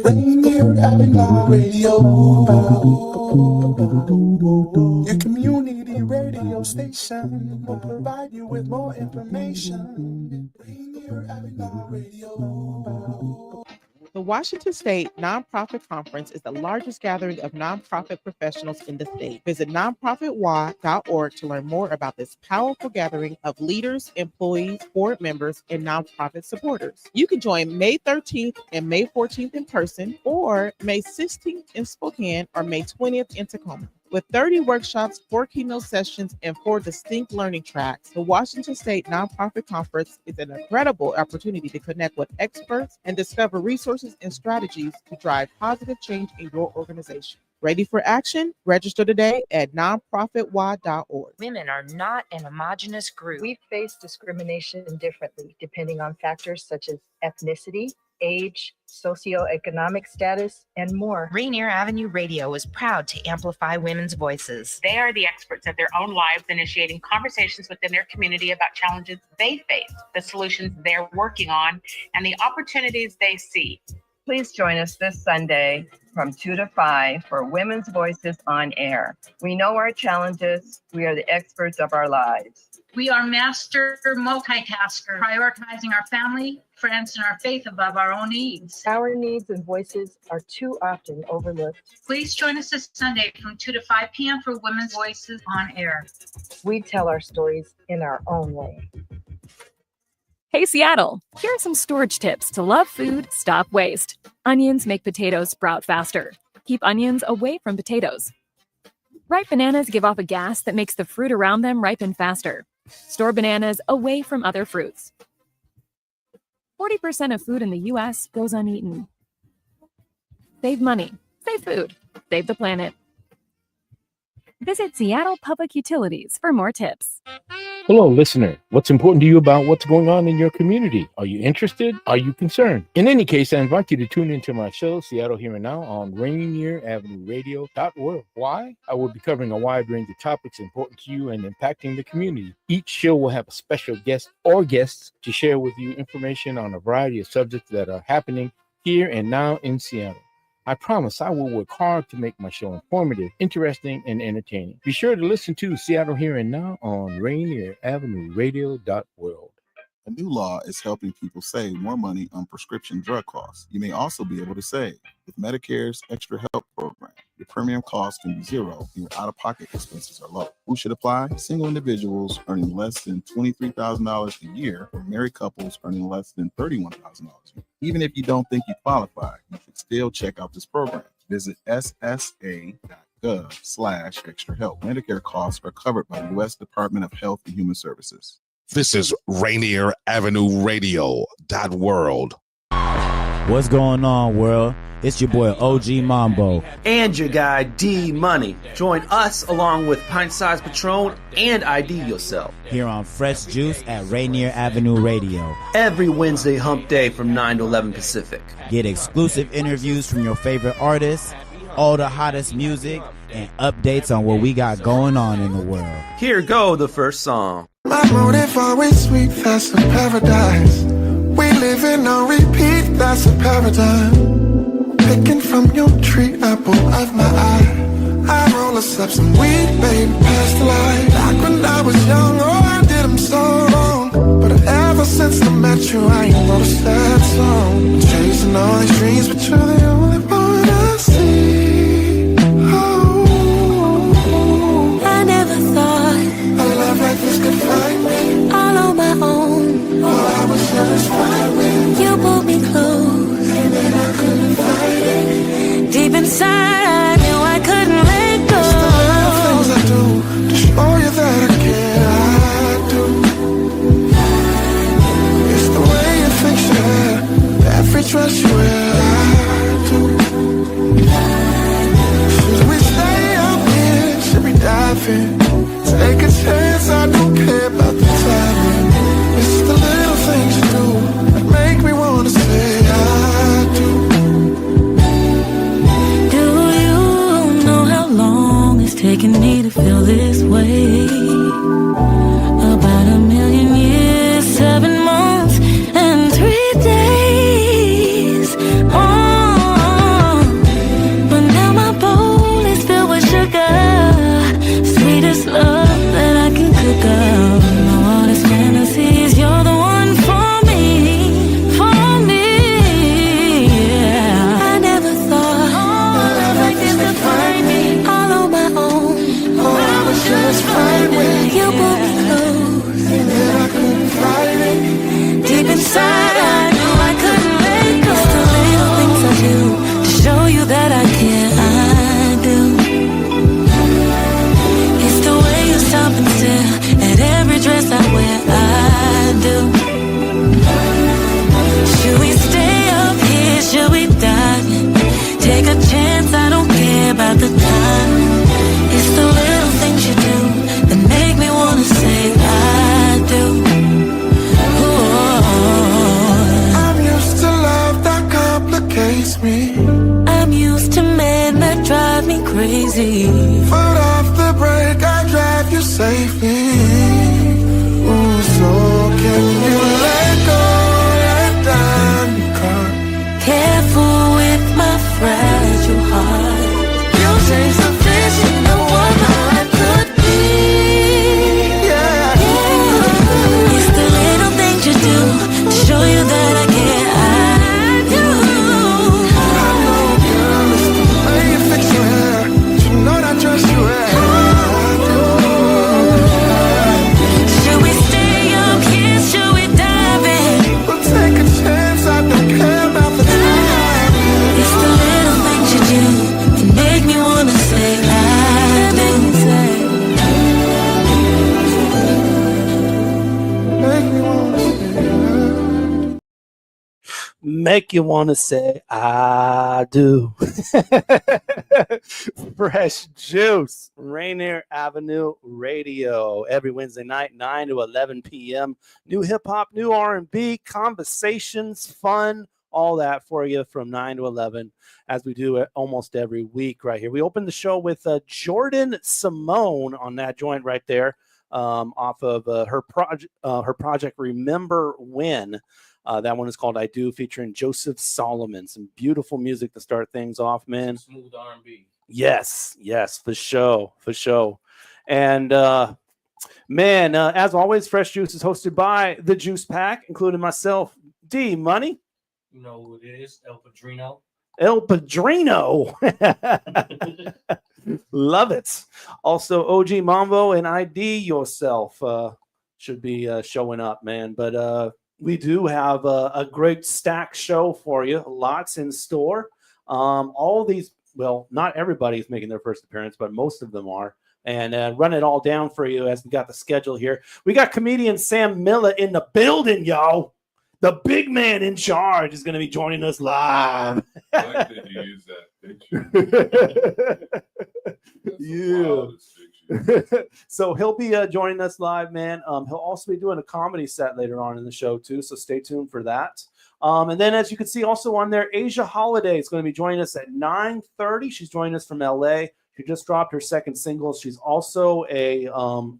Rainier Avenue Radio. Your community radio station will provide you with more information. Rainier Avenue Radio. The Washington State Nonprofit Conference is the largest gathering of nonprofit professionals in the state. Visit nonprofitY.org to learn more about this powerful gathering of leaders, employees, board members, and nonprofit supporters. You can join May 13th and May 14th in person, or May 16th in Spokane, or May 20th in Tacoma. With 30 workshops, 4 keynote sessions, and 4 distinct learning tracks, the Washington State Nonprofit Conference is an incredible opportunity to connect with experts and discover resources and strategies to drive positive change in your organization. Ready for action? Register today at nonprofitY.org. Women are not an homogenous group. We face discrimination differently depending on factors such as ethnicity, age, socioeconomic status, and more. Rainier Avenue Radio is proud to amplify women's voices. They are the experts of their own lives, initiating conversations within their community about challenges they face, the solutions they're working on, and the opportunities they see. Please join us this Sunday from 2 to 5 for Women's Voices on Air. We know our challenges. We are the experts of our lives. We are master multitaskers, prioritizing our family, friends, and our faith above our own needs. Our needs and voices are too often overlooked. Please join us this Sunday from 2 to 5 p.m. for Women's Voices on Air. We tell our stories in our own way. Hey, Seattle, here are some storage tips to love food, stop waste. Onions make potatoes sprout faster. Keep onions away from potatoes. Ripe bananas give off a gas that makes the fruit around them ripen faster. Store bananas away from other fruits. 40% of food in the U.S. goes uneaten. Save money, save food, save the planet. Visit Seattle Public Utilities for more tips. Hello, listener. What's important to you about what's going on in your community? Are you interested? Are you concerned? In any case, I invite you to tune into my show, Seattle Here and Now, on Rainier Avenue Radio.org. Why? I will be covering a wide range of topics important to you and impacting the community. Each show will have a special guest or guests to share with you information on a variety of subjects that are happening here and now in Seattle. I promise I will work hard to make my show informative, interesting, and entertaining. Be sure to listen to Seattle Here and Now on Rainier Avenue Radio.world. A new law is helping people save more money on prescription drug costs. You may also be able to save with Medicare's Extra Help program. Your premium cost can be zero and your out-of-pocket expenses are low. Who should apply? Single individuals earning less than $23,000 a year, or married couples earning less than $31,000 a year. Even if you don't think you qualify, you should still check out this program. Visit ssa.gov/extra help. Medicare costs are covered by the U.S. Department of Health and Human Services. This is Rainier Avenue Radio.world. What's going on, world? It's your boy OG Mambo. And your guy D Money. Join us along with Pint Size Patron and ID Yourself. Here on Fresh Juice at Rainier Avenue Radio. Every Wednesday hump day from 9 to 11 Pacific. Get exclusive interviews from your favorite artists, all the hottest music, and updates on what we got going on in the world. Here go the first song. My motive always sweet, that's a paradise. We live in on repeat, that's a paradigm. Picking from your tree, apple of my eye. I roll us up some weed, baby, past the light. Back when I was young, oh, I did them so wrong. But ever since I met you, I ain't wrote a sad song. Chasing all these dreams, but you're the only one I see. Oh, I never thought a love like this could find me all on my own. Oh, I was satisfied with you pulled me close, and then I couldn't fight it. Deep inside, I knew I couldn't let go. It's the little things I do to show you that I care. I do. It's the way you fix your hair, every dress you wear. I do. Should we stay up here? Should we dive in? Take a chance, I don't care about the timing. It's the little things you do that make me wanna say I do. Do you know how long it's taken me to feel this way? About 1,000,000 years, 7 months, and 3 days. got the time. It's the little things you do that make me wanna say I do. I'm used to love that complicates me. I'm used to men that drive me crazy. Foot off the brake, I drive you safely. Ooh, so can you let go, let down your car? Careful with my fragile heart. You change the vision of what my life could be. Yeah. It's the little things you do to show you that I care. I do. I know, girl, it's the way you fix your hair. You know that dress you wear. Should we stay up here? Should we dive in? We'll take a chance, I don't care about the time. It's the little things you do that make me wanna say I do. Make me wanna say Make you want to say, I do. Fresh Juice, Rainier Avenue Radio, every Wednesday night, 9 to 11 p.m. New hip-hop, new R&B, conversations, fun, all that for you from 9 to 11, as we do it almost every week right here. We opened the show with Jordan Simone on that joint right there, off of her project Remember When. That one is called I Do, featuring Joseph Solomon. Some beautiful music to start things off, man. Smooth R&B. Yes, for sure. And man, as always, Fresh Juice is hosted by the Juice Pack, including myself, D Money. You know who it is, El Padrino. El Padrino. Love it. Also, OG Mambo and IDYourself should be showing up, man. But we do have a great stack show for you. Lots in store. All these, well, not everybody's making their first appearance, but most of them are. And run it all down for you as we got the schedule here. We got comedian Sam Miller in the building, y'all. The big man in charge is going to be joining us live. I like that you use that picture. Yeah. So he'll be joining us live, man. He'll also be doing a comedy set later on in the show too, so stay tuned for that. And then, as you can see also on there, Asia Holiday is going to be joining us at 9:30. She's joining us from LA. She just dropped her second single. She's also an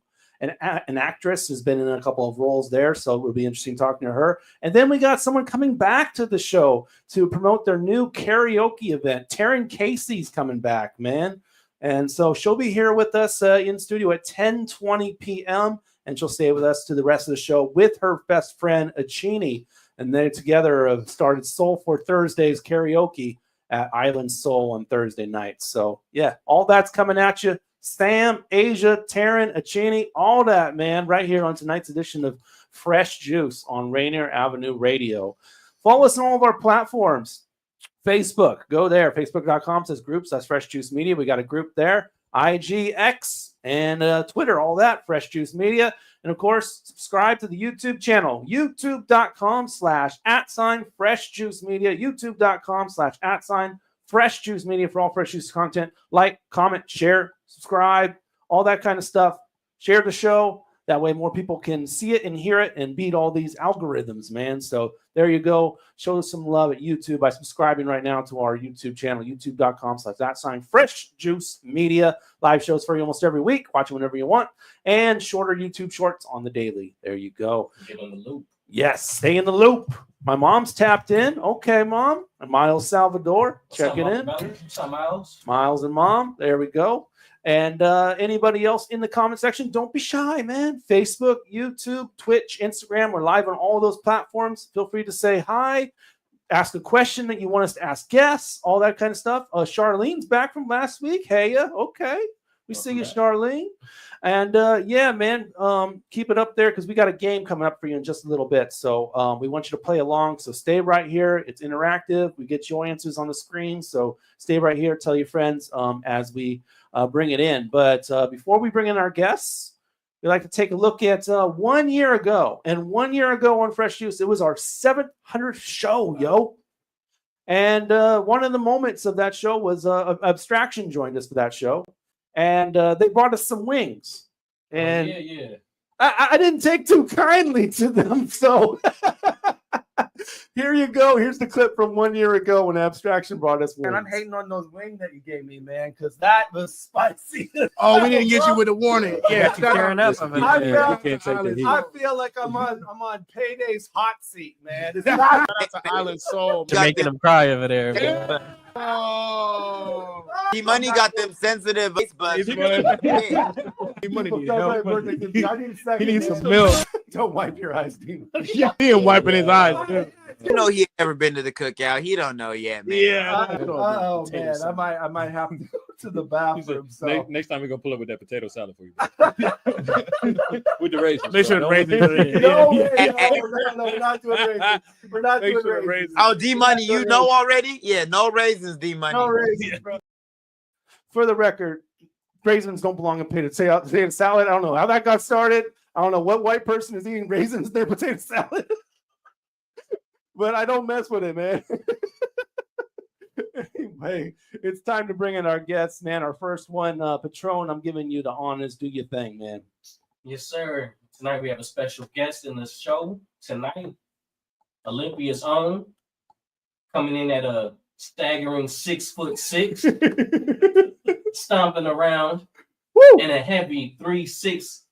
actress, has been in a couple of roles there, so it will be interesting talking to her. And then we got someone coming back to the show to promote their new karaoke event. Taryn Kacey's coming back, man. And so she'll be here with us in studio at 10:20 p.m. and she'll stay with us to the rest of the show with her best friend Achini. And they together have started Soul for Thursdays karaoke at Island Soul on Thursday nights. So yeah, all that's coming at you. Sam, Asia, Taryn, Achini, all that, man, right here on tonight's edition of Fresh Juice on Rainier Avenue Radio. Follow us on all of our platforms. Facebook, go there. Facebook.com says groups. That's Fresh Juice Media. We got a group there. IG, X, and Twitter, all that, Fresh Juice Media. And of course, subscribe to the YouTube channel, youtube.com/@Fresh Juice Media, youtube.com/@Fresh Juice Media for all Fresh Juice content. Like, comment, share, subscribe, all that kind of stuff. Share the show. That way more people can see it and hear it and beat all these algorithms, man. So there you go. Show us some love at YouTube by subscribing right now to our YouTube channel, youtube.com/@Fresh Juice Media. Live shows for you almost every week. Watch them whenever you want. And shorter YouTube shorts on the daily. There you go. Get on the loop. Yes, stay in the loop. My mom's tapped in. Okay, Mom. And Miles Salvador, checking in. What's up, Miles? Miles and Mom. There we go. And anybody else in the comment section, don't be shy, man. Facebook, YouTube, Twitch, Instagram. We're live on all those platforms. Feel free to say hi, ask a question that you want us to ask guests, all that kind of stuff. Charlene's back from last week. Hey, okay. We see you, Charlene. And yeah, man, keep it up there because we got a game coming up for you in just a little bit. So we want you to play along. So stay right here. It's interactive. We get your answers on the screen. So stay right here. Tell your friends as we bring it in. But before we bring in our guests, we like to take a look at 1 year ago. And 1 year ago on Fresh Juice, it was our 700th show, yo. And one of the moments of that show was Abstraction joined us for that show. And they brought us some wings. And yeah. I didn't take too kindly to them. So here you go. Here's the clip from 1 year ago when Abstraction brought us wings. And I'm hating on those wings that you gave me, man, because that was spicy. Oh, we didn't get you with a warning. Yeah, I feel like I'm on Payday's hot seat, man. That's an island soul. You're making them cry over there. Man. Oh, D-Money got them sensitive buds. D-Money needs help. He needs some milk. Don't wipe your eyes, D-Money. Yeah, he ain't wiping his eyes. Dude. You know he ain't ever been to the cookout. He don't know yet, man. Yeah. Oh man, I might have to go to the bathroom. So. Next time we're gonna pull up with that potato salad for you. With the raisins. Make sure the raisins are in. No, we're not doing raisins. We're not doing raisins. Oh, D-Money, you know already? Yeah, no raisins, D-Money. No raisins, bro. For the record, raisins don't belong in potato salad. I don't know how that got started. I don't know what white person is eating raisins in their potato salad. But I don't mess with it, man. Anyway, it's time to bring in our guests, man. Our first one, Patron, I'm giving you the honors. Do your thing, man. Yes, sir. Tonight we have a special guest in the show. Tonight, Olympia's own, coming in at a staggering 6'6", stomping around in a heavy 360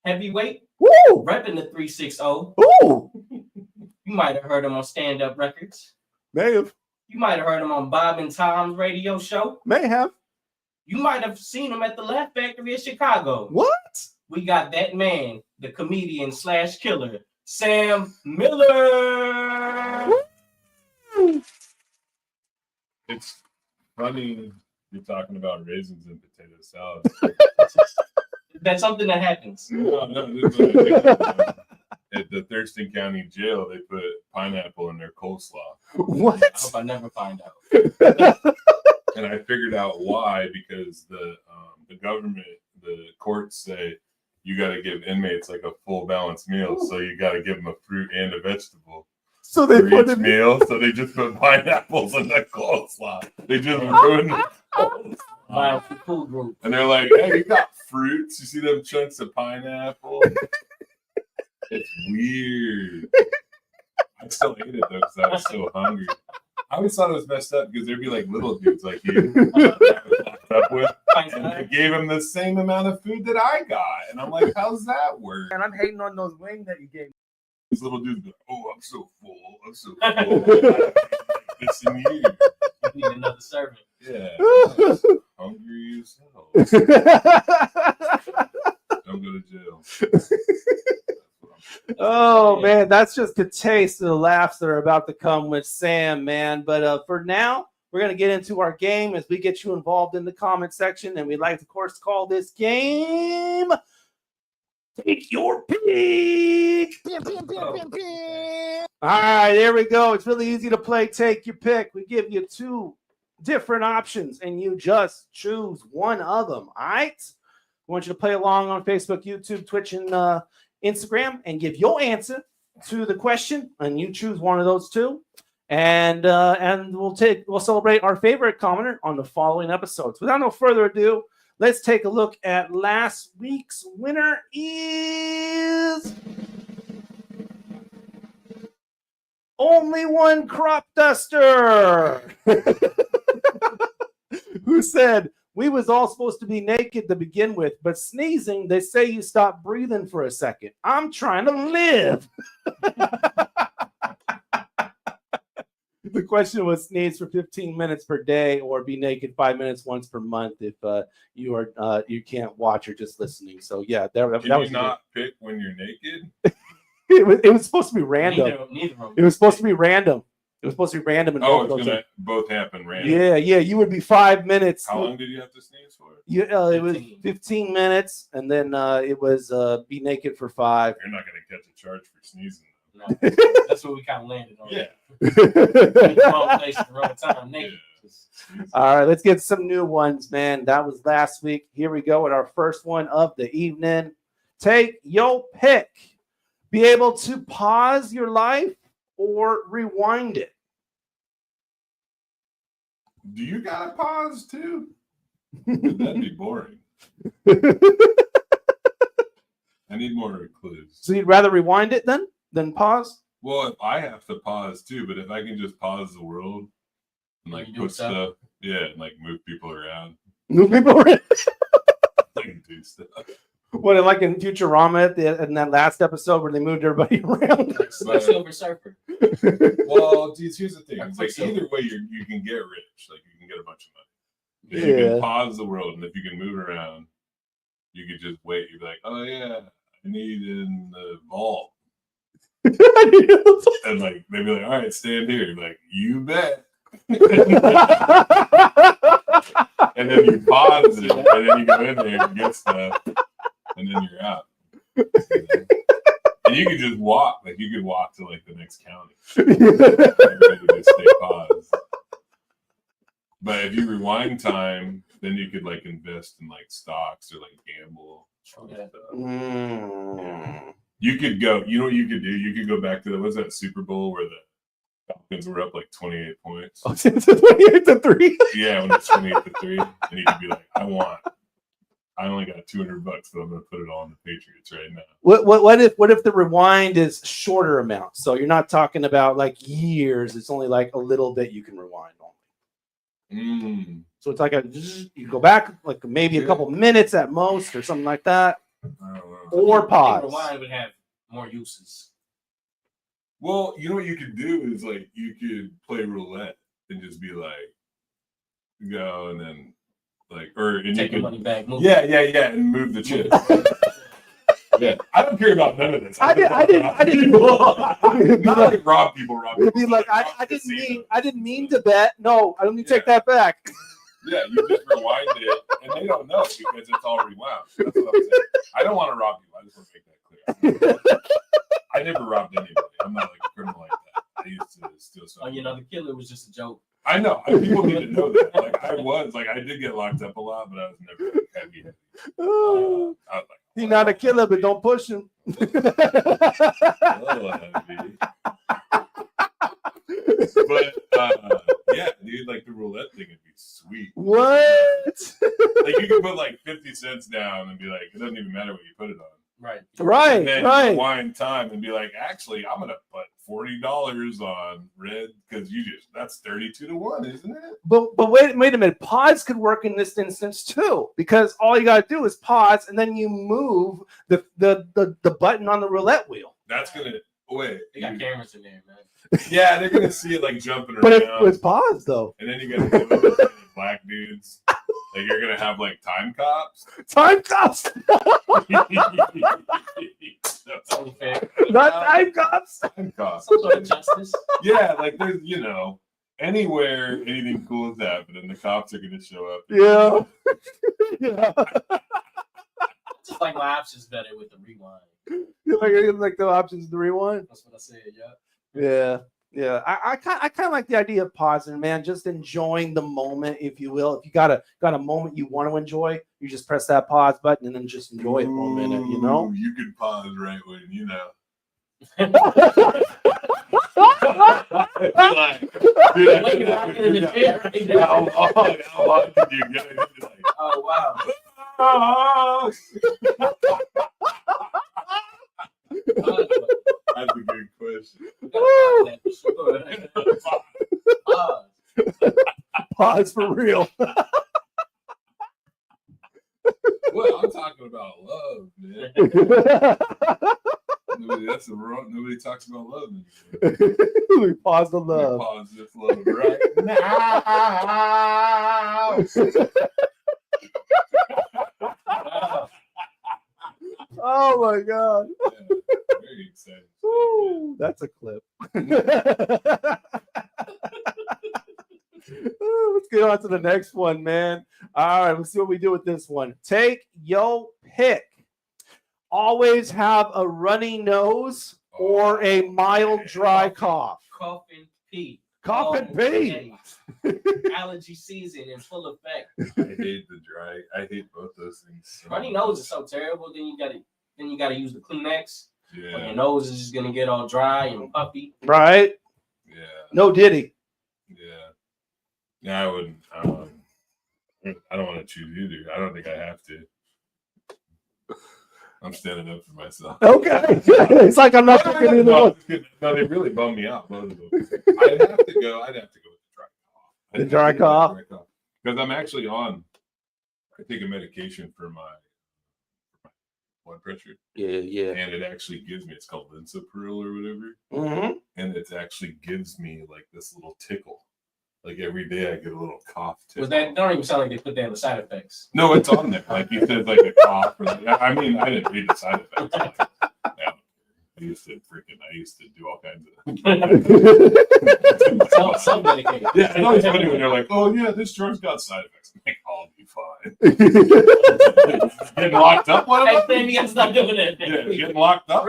heavyweight, repping the 360. Ooh. You might have heard him on Stand Up Records. May have. You might have heard him on Bob and Tom's radio show. May have. You might have seen him at the Laugh Factory in Chicago. What? We got that man, the comedian / killer, Sam Miller. It's funny you're talking about raisins and potato salad. That's something that happens. No, at the Thurston County Jail, they put pineapple in their coleslaw. What? I hope I never find out. And I figured out why, because the government, the courts say you got to give inmates like a full balanced meal, so you got to give them a fruit and a vegetable. So they put each meal, so they just put pineapples in the coleslaw. They just ruined the coleslaw. And they're like, "Hey, you got fruits? You see them chunks of pineapple?" It's weird. I still ate it though because I was so hungry. I always thought it was messed up because there'd be like little dudes like you up with, and I gave him the same amount of food that I got, and I'm like, "How's that work?" And I'm hating on those wings that you gave me. These little dudes be like, "Oh, I'm so full. I'm so full." It's in you. You need another servant. Yeah. Hungry as hell. Don't go to jail. Oh man, that's just a taste of the laughs that are about to come with Sam, man. But for now, we're gonna get into our game as we get you involved in the comment section, and we'd like to, of course, call this game Take Your Pick. All right, there we go. It's really easy to play Take Your Pick. We give you two different options, and you just choose one of them. All right. I want you to play along on Facebook, YouTube, Twitch, and Instagram, and give your answer to the question, and you choose one of those two, and we'll celebrate our favorite commenter on the following episodes. Without no further ado, let's take a look at last week's winner. Is Only One Crop Duster, who said, "We was all supposed to be naked to begin with, but sneezing, they say you stop breathing for a second. I'm trying to live." The question was sneeze for 15 minutes per day or be naked 5 minutes once per month if you can't watch or just listening. So yeah, that was not pick when you're naked. It was supposed to be random. Neither of them. It was supposed to be random. It was supposed to be random. And it's gonna both happen random. Yeah. You would be 5 minutes. How long did you have to sneeze for? It was 15 minutes, and then it was be naked for 5. You're not gonna catch a charge for sneezing. No, that's what we kind of landed on. Yeah. Wrong place at the wrong time. Naked. All right, let's get some new ones, man. That was last week. Here we go with our first one of the evening. Take your pick. Be able to pause your life or rewind it. Do you gotta pause too? That'd be boring. I need more clues. So you'd rather rewind it than pause? Well, if I have to pause too, but if I can just pause the world and like put stuff, and like move people around. Move people around. I can do stuff. What, like in Futurama in that last episode where they moved everybody around? Silver Surfer. Well, dude, here's the thing. It's like either way, you can get rich. Like you can get a bunch of money. If you can pause the world and if you can move around, you could just wait. You'd be like, oh yeah, I need in the vault. And like they'd be like, all right, stand here. You'd be like, you bet. And then you pause it, and then you go in there and get stuff, and then you're out. And you could just walk, like you could walk to like the next county. You just stay paused. But if you rewind time, then you could like invest in like stocks or like gamble. You could go. You know what you could do? You could go back to what's that Super Bowl where the Falcons were up like 28 points. Oh, it's 28-3. Yeah, when it's 28-3, and you could be like, I only got $200, but I'm gonna put it all on the Patriots right now. What if the rewind is shorter amount? So you're not talking about like years. It's only like a little bit you can rewind on. So it's like you go back like maybe a couple minutes at most or something like that. Or pause. Rewind would have more uses. Well, you know what you could do is like you could play roulette and just be like, go and then like, and take you the money back. Move and move the chip. Yeah, I don't care about none of this. I didn't Not like rob people. It'd be like I didn't mean to bet. No, I don't need to take that back. Yeah, you just rewind it, and they don't know because it's all rewound. That's what I'm saying. I don't want to rob people. I just want to make that clear. I never robbed anybody. I'm not like a criminal like that. I used to steal something. The killer was just a joke. I know. People need to know that. Like I did get locked up a lot, but I was never heavy. I was like, He's not a killer, but don't push him. But yeah, dude, like the roulette thing would be sweet. What? Like you can put like 50 cents down and be like, it doesn't even matter what you put it on. Right. And then rewind time and be like, actually, I'm gonna put $40 on red because that's 32-1, isn't it? But wait a minute. Pause could work in this instance too, because all you gotta do is pause and then you move the button on the roulette wheel. That's gonna wait. They got cameras in there, man. Yeah, they're gonna see it like jumping around. But it was pause though. And then you got those black dudes. Like you're gonna have like time cops. Time cops. Not time cops. Time cops. Some sort of justice. Yeah, like there's anywhere anything cool is happening, the cops are gonna show up. Yeah. Yeah. Just like my options better with the rewind. You like the options to rewind? That's what I said. Yeah. Yeah. Yeah, I kind of like the idea of pausing, man. Just enjoying the moment, if you will. If you got a moment you want to enjoy, you just press that pause button and then just enjoy it for a minute. You know, you can pause right when Oh wow. That's a good question. Pause for real. Well, I'm talking about love, man. Nobody talks about love anymore. We pause the love. We pause this love right now. Oh my God. Yeah, very exciting. Ooh, that's a clip. Let's get on to the next one, man. All right, let's see what we do with this one. Take your pick. Always have a runny nose or a mild dry cough. Cough and pee. Cough and pee. Allergy season in full effect. I hate the dry. I hate both those things. Runny nose is so terrible. Then you gotta use the Kleenex. Yeah. When your nose is just gonna get all dry and puffy. Right? Yeah. No Diddy. Yeah. Yeah, I wouldn't. I don't want to choose either. I don't think I have to. I'm standing up for myself. Okay. It's like I'm not picking either one. No, they really bum me out, both of them. I'd have to go with the dry cough. Because I'm actually on. I take a medication for my blood pressure. Yeah. And it actually gives me. It's called Linsapril or whatever. Mm-hmm. And it actually gives me like this little tickle. Like every day, I get a little cough. Was that don't even sound like they put that in the side effects? No, it's on there. Like you said, like a cough. Or like, I mean, I didn't read the side effects. Like, yeah, I used to do all kinds of. Some medication. Yeah, it's always funny when they're like, "Oh yeah, this drug's got side effects." I'm like, I'll be fine. Getting locked up, one of them. You gotta stop doing that. Yeah, getting locked up.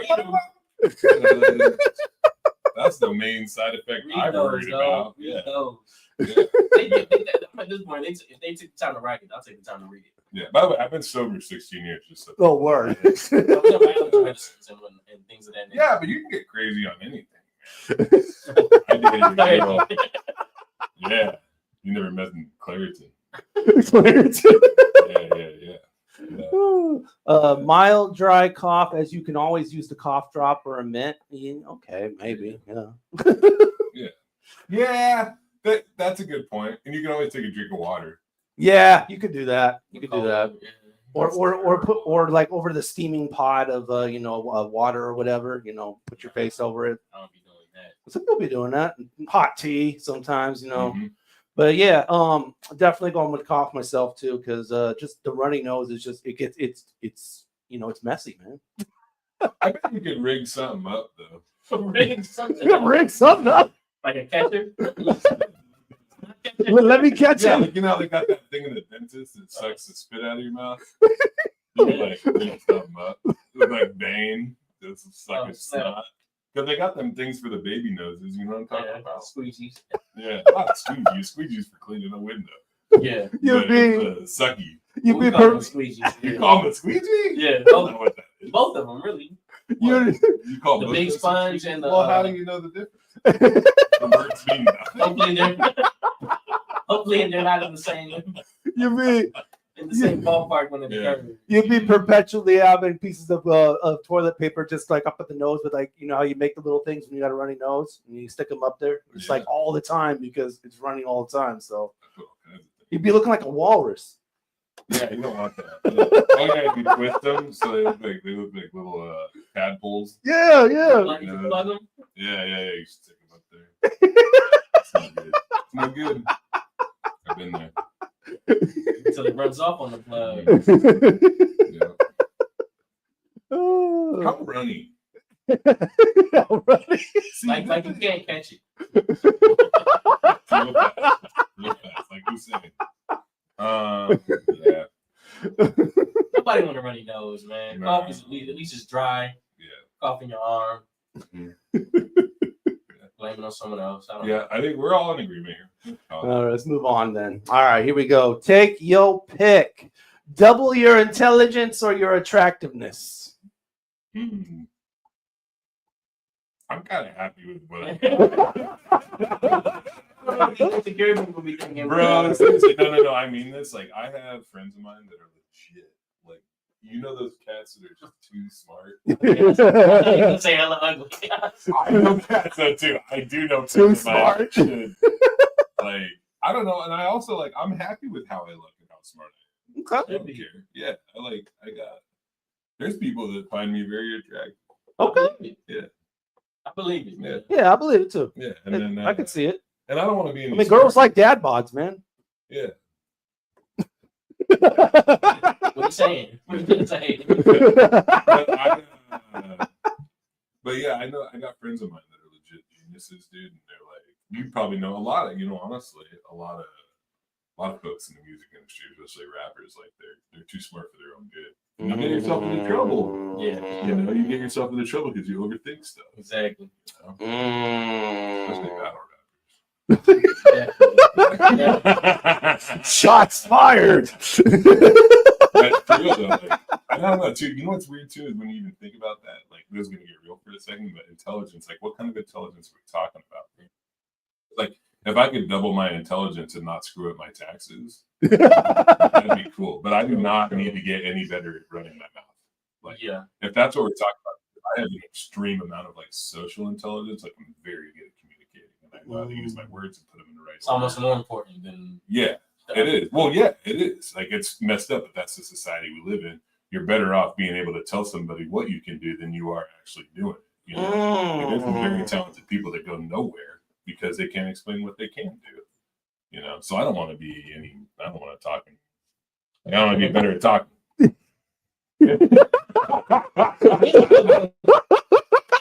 That's the main side effect I'm worried about. Yeah. At this point, if they take the time to write it, I'll take the time to read it. Yeah. By the way, I've been sober 16 years. Just so. Oh, word. And things of that nature. Yeah, but you can get crazy on anything. I dated a girl. Yeah. You never met in Claritin. Yeah. Mild dry cough, as you can always use the cough drop or a mint. Okay, maybe. Yeah. That's a good point. And you can always take a drink of water. Yeah, you could do that. Or like over the steaming pot of water or whatever. Put your face over it. I don't be doing that. Some people be doing that. Hot tea sometimes. Mm-hmm. But yeah, definitely going with cough myself too, because just the runny nose is just it's messy, man. I bet you could rig something up though. Rig something up. Like a catcher? Let me catch Yeah, him. like, they got that thing in the dentist that sucks the spit out of your mouth. You like rig something up. Look like Bane. Just suck his snot. Because they got them things for the baby noses. You know what I'm talking about? Squeegees. Yeah, not squeegees. Squeegees for cleaning a window. Yeah. You'd be sucky. You'd be squeegees. You call them a squeegee? Yeah. I don't know what that is. Both of them, really. You call the both big those sponge and the. Well, how do you know the difference? The words mean nothing. Hopefully they're not in the same. You mean in the same ballpark when they're occurring. You'd be perpetually having pieces of toilet paper just like up at the nose, with like how you make the little things when you got a runny nose and you stick them up there, just like all the time because it's running all the time. So you'd be looking like a walrus. Yeah, you don't want that. All you gotta do is twist them so they look like little tadpoles. Yeah. Like you plug them? Yeah. You stick them up there. It's not good. It's not good. I've been there. Until it runs off on the plug. How runny? Like you can't catch it. Real fast, like you said. Yeah. Nobody want a runny nose, man. No. Cough is at least it's dry. Yeah. Cough in your arm. Blame it on someone else. I don't know. I think we're all in agreement here. All right, let's move on then. All right, here we go. Take your pick. Double your intelligence or your attractiveness. I'm kind of happy with what I Bro, seriously, no. I mean this. Like, I have friends of mine that are legit. Like, those cats that are just too smart. You say hella ugly. I know cats though too. I do know too smart. Like, I don't know, and I also I'm happy with how I look and how smart I am. Okay. I don't care. Yeah, there's people that find me very attractive. Okay. Yeah. I believe it, man. Yeah, I believe it too. Yeah, and then I can see it. And I don't want to be. Girls like dad bods, man. Yeah. What are you saying? But yeah, I know I got friends of mine that are legit geniuses, dude, and they're like, you probably know a lot of, honestly, a lot of folks in the music industry, especially rappers, like they're too smart for their own good. You get yourself into trouble. Yeah. You get yourself into trouble because you overthink stuff. Exactly. Especially battle rappers. Shots fired. But for real though, I don't know too. You know what's weird too is when you even think about that. Like, this is gonna get real for a second, but intelligence. Like, what kind of intelligence are we talking about? Like, if I could double my intelligence and not screw up my taxes, that'd be cool. But I do not need to get any better at running my mouth. Like, if that's what we're talking about, I have an extreme amount of like social intelligence. Like I'm very good at communicating, and I know how to use my words and put them in the right. It's almost more important than. Yeah, it is. Well, yeah, it is. Like it's messed up, but that's the society we live in. You're better off being able to tell somebody what you can do than you are actually doing it. You know, there's some very talented people that go nowhere because they can't explain what they can do. You know, so I don't want to be any. I don't want to talk. Like, I don't want to be better at talking.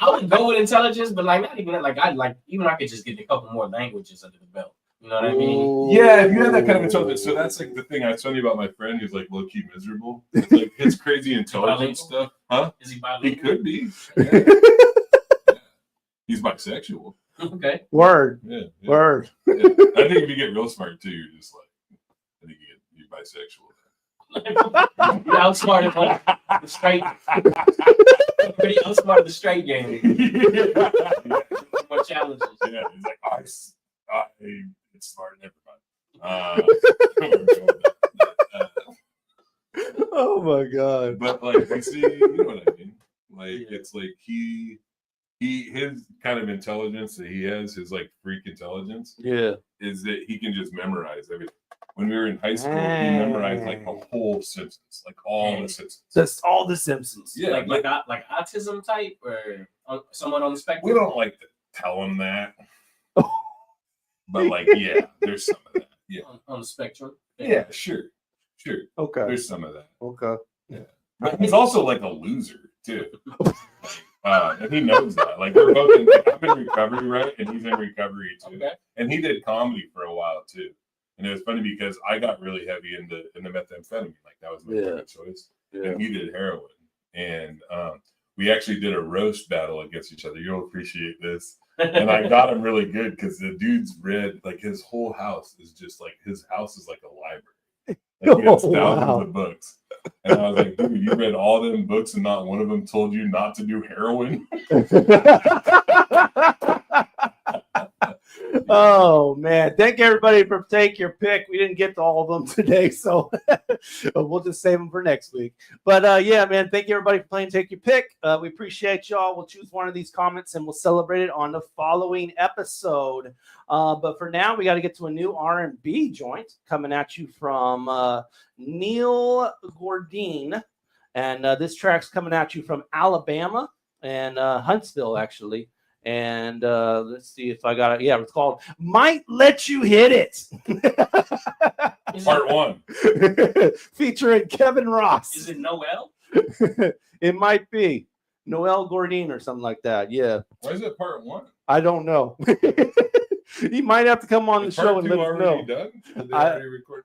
I would go with intelligence, but like not even like I could just get a couple more languages under the belt. You know what I mean? Yeah, if you have that kind of intelligence. So that's like the thing I was telling you about my friend who's like low key miserable. It's like his crazy intelligence stuff. Huh? Is he bilingual? He could be. Yeah. He's bisexual. Okay. Word. Yeah. Word. Yeah. I think if you get real smart too, you're just like, I think you're bisexual. You're outsmarted like the straight. Pretty outsmarted the straight game. More challenges. Yeah, he's like, it's smart. Never mind. Oh my god! But like, you see, you know what I mean? Like, it's like his kind of intelligence that he has, his like freak intelligence, is that he can just memorize everything. When we were in high school, he memorized like a whole Simpsons, like all the Simpsons. Just all the Simpsons. Yeah, like autism type or someone on the spectrum. We don't like to tell him that, but like, yeah, there's some of that. Yeah, on the spectrum. Yeah, sure. Okay, there's some of that. Okay, yeah, but he's also like a loser too. And he knows that. Like we're both I'm in recovery, right? And he's in recovery too. Okay. And he did comedy for a while too. And it was funny because I got really heavy in the methamphetamine. Like that was my second choice. Yeah. And he did heroin. And we actually did a roast battle against each other. You'll appreciate this. And I got him really good because the dude's read like his whole house is just like his house is like a library. Like he has thousands of books. And I was like, dude, you read all them books and not one of them told you not to do heroin? Oh man, thank everybody for taking your pick. We didn't get to all of them today, so we'll just save them for next week. But yeah, man, thank you everybody for playing Take Your Pick. We appreciate y'all. We'll choose one of these comments and we'll celebrate it on the following episode. But for now, we got to get to a new R&B joint coming at you from Neil Gordine. And this track's coming at you from Alabama and Huntsville, actually. And let's see if I got it. Yeah, it's called Might Let You Hit It. Part 1. Featuring Kevin Ross. Is it Noel? It might be. Noel Gordine or something like that. Yeah. Why is it part 1? I don't know. He might have to come on the show and let us know.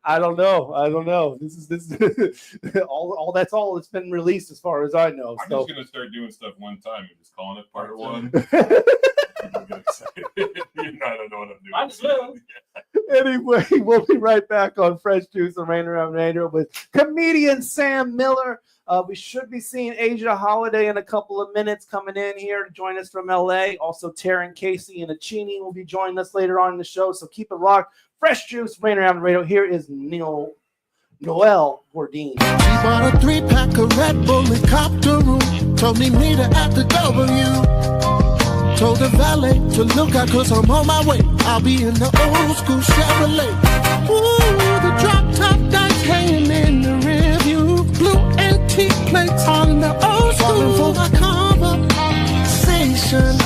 I don't know. This is all that's all that's been released as far as I know. I'm just gonna start doing stuff one time and just calling it part 1. I don't know what I'm doing. Might as well. Anyway, we'll be right back on Fresh Juice and Rainier Avenue Radio with comedian Sam Miller. We should be seeing Asia Holiday in a couple of minutes coming in here to join us from LA. Also, Taryn Kacey and Achini will be joining us later on in the show. So keep it locked. Fresh Juice, Rainier Avenue Radio. Here is Noel Gordine. She bought a 3-pack of Red Bull and copped a room. Told me meet her at the W. Told the valet to look out cause I'm on my way. I'll be in the old school Chevrolet. Ooh, the drop top dice hanging in the rear view. Blue antique plates on the old school. For my conversation.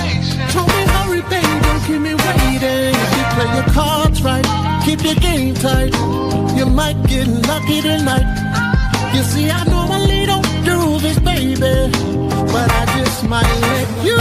Told me hurry baby, don't keep me waiting. If you play your cards right, keep your game tight. You might get lucky tonight. You see, I normally don't do this, baby, but I just might let you.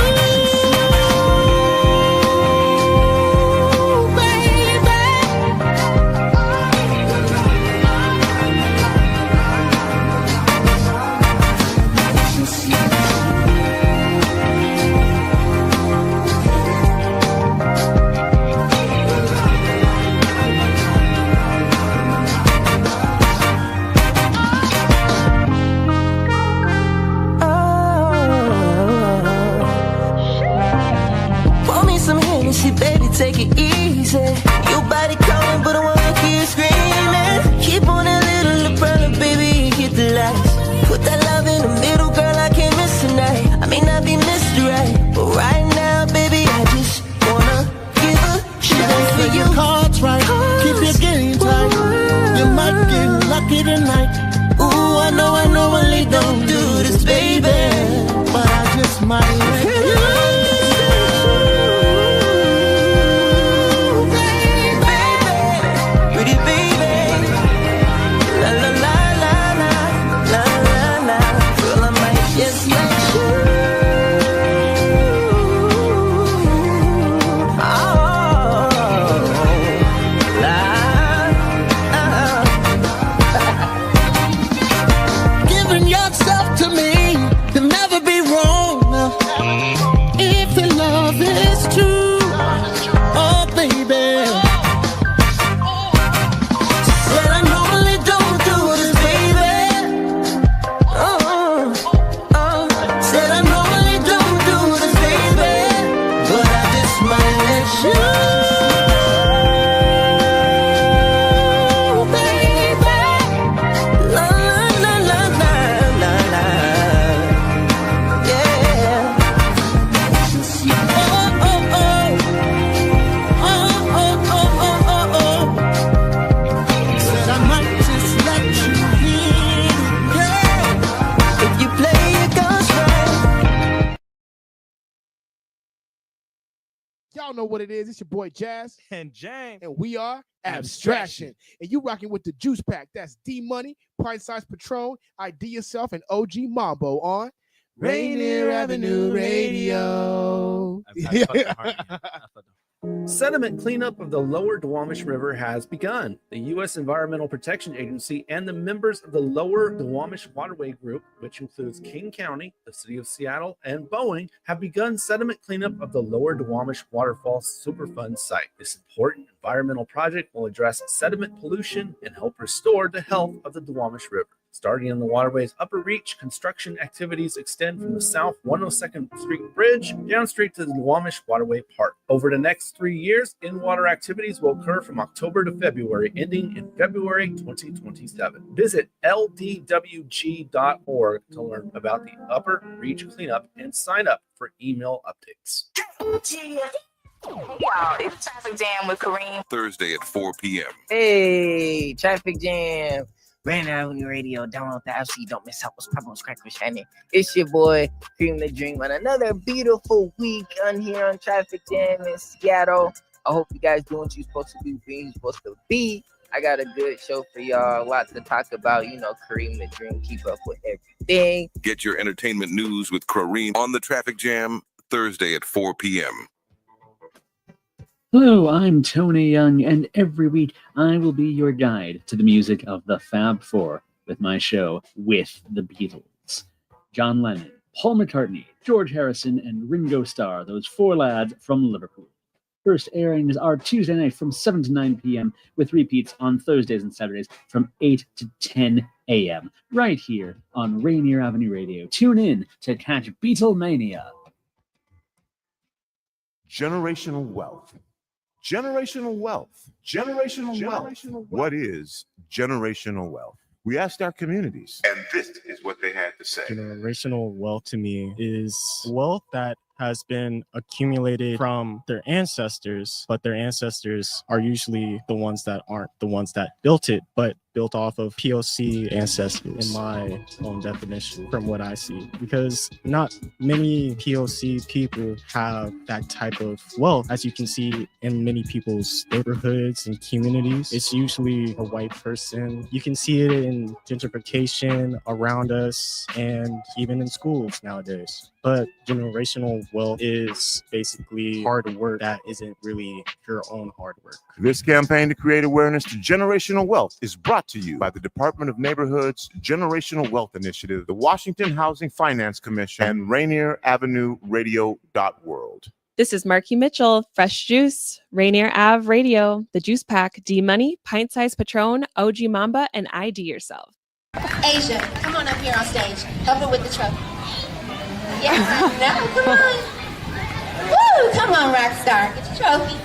tonight. Ooh, I know I normally don't do this, baby, but I just might let you. Y'all know what it is. It's your boy Jazz and James, and we are Abstraction. And you rocking with the Juice Pack. That's D Money, Pint Size Patron, ID Yourself, and OG Mambo on Rainier Avenue Radio. Sediment cleanup of the lower Duwamish River has begun. The U.S. Environmental Protection Agency and the members of the lower Duwamish Waterway Group, which includes King County, the City of Seattle, and Boeing, have begun sediment cleanup of the lower Duwamish Waterfall Superfund site. This important environmental project will address sediment pollution and help restore the health of the Duwamish River. Starting in the waterway's upper reach, construction activities extend from the south 102nd Street Bridge down straight to the Duwamish Waterway Park. Over the next 3 years, in-water activities will occur from October to February, ending in February 2027. Visit ldwg.org to learn about the upper reach cleanup and sign up for email updates. Hey y'all, it's Traffic Jam with Kareem. Thursday at 4 p.m. Hey, Traffic Jam. Rainier Avenue Radio, download the app so you don't miss out what's popping, what's cracking, what's shining. It's your boy, Cream the Dream, on another beautiful week on here on Traffic Jam in Seattle. I hope you guys doing what you're supposed to do, being you're supposed to be. I got a good show for y'all, a lot to talk about. You know, Kareem the Dream, keep up with everything. Get your entertainment news with Kareem on the Traffic Jam, Thursday at 4 p.m. Hello, I'm Tony Young, and every week I will be your guide to the music of the Fab Four with my show With the Beatles. John Lennon, Paul McCartney, George Harrison, and Ringo Starr, those four lads from Liverpool. First airings are Tuesday night from 7 to 9 p.m. with repeats on Thursdays and Saturdays from 8 to 10 a.m. right here on Rainier Avenue Radio. Tune in to catch Beatlemania. Generational wealth. Generational wealth. Generational wealth. What is generational wealth? We asked our communities, and this is what they had to say. Generational wealth to me is wealth that has been accumulated from their ancestors, but their ancestors are usually the ones that aren't the ones that built it, but built off of POC ancestors, in my own definition, from what I see. Because not many POC people have that type of wealth, as you can see in many people's neighborhoods and communities. It's usually a white person. You can see it in gentrification around us and even in schools nowadays. But generational wealth is basically hard work that isn't really your own hard work. This campaign to create awareness to generational wealth is brought to you by the Department of Neighborhoods Generational Wealth Initiative, the Washington Housing Finance Commission, and Rainier Avenue Radio.world. This is Marky Mitchell, Fresh Juice, Rainier Ave Radio, The Juice Pack, D Money, Pint Size Patron, OG Mambo, and ID Yourself. Asia, come on up here on stage. Help her with the trophy. Yes, I know. Come on. Woo! Come on, rock star. Get your trophy.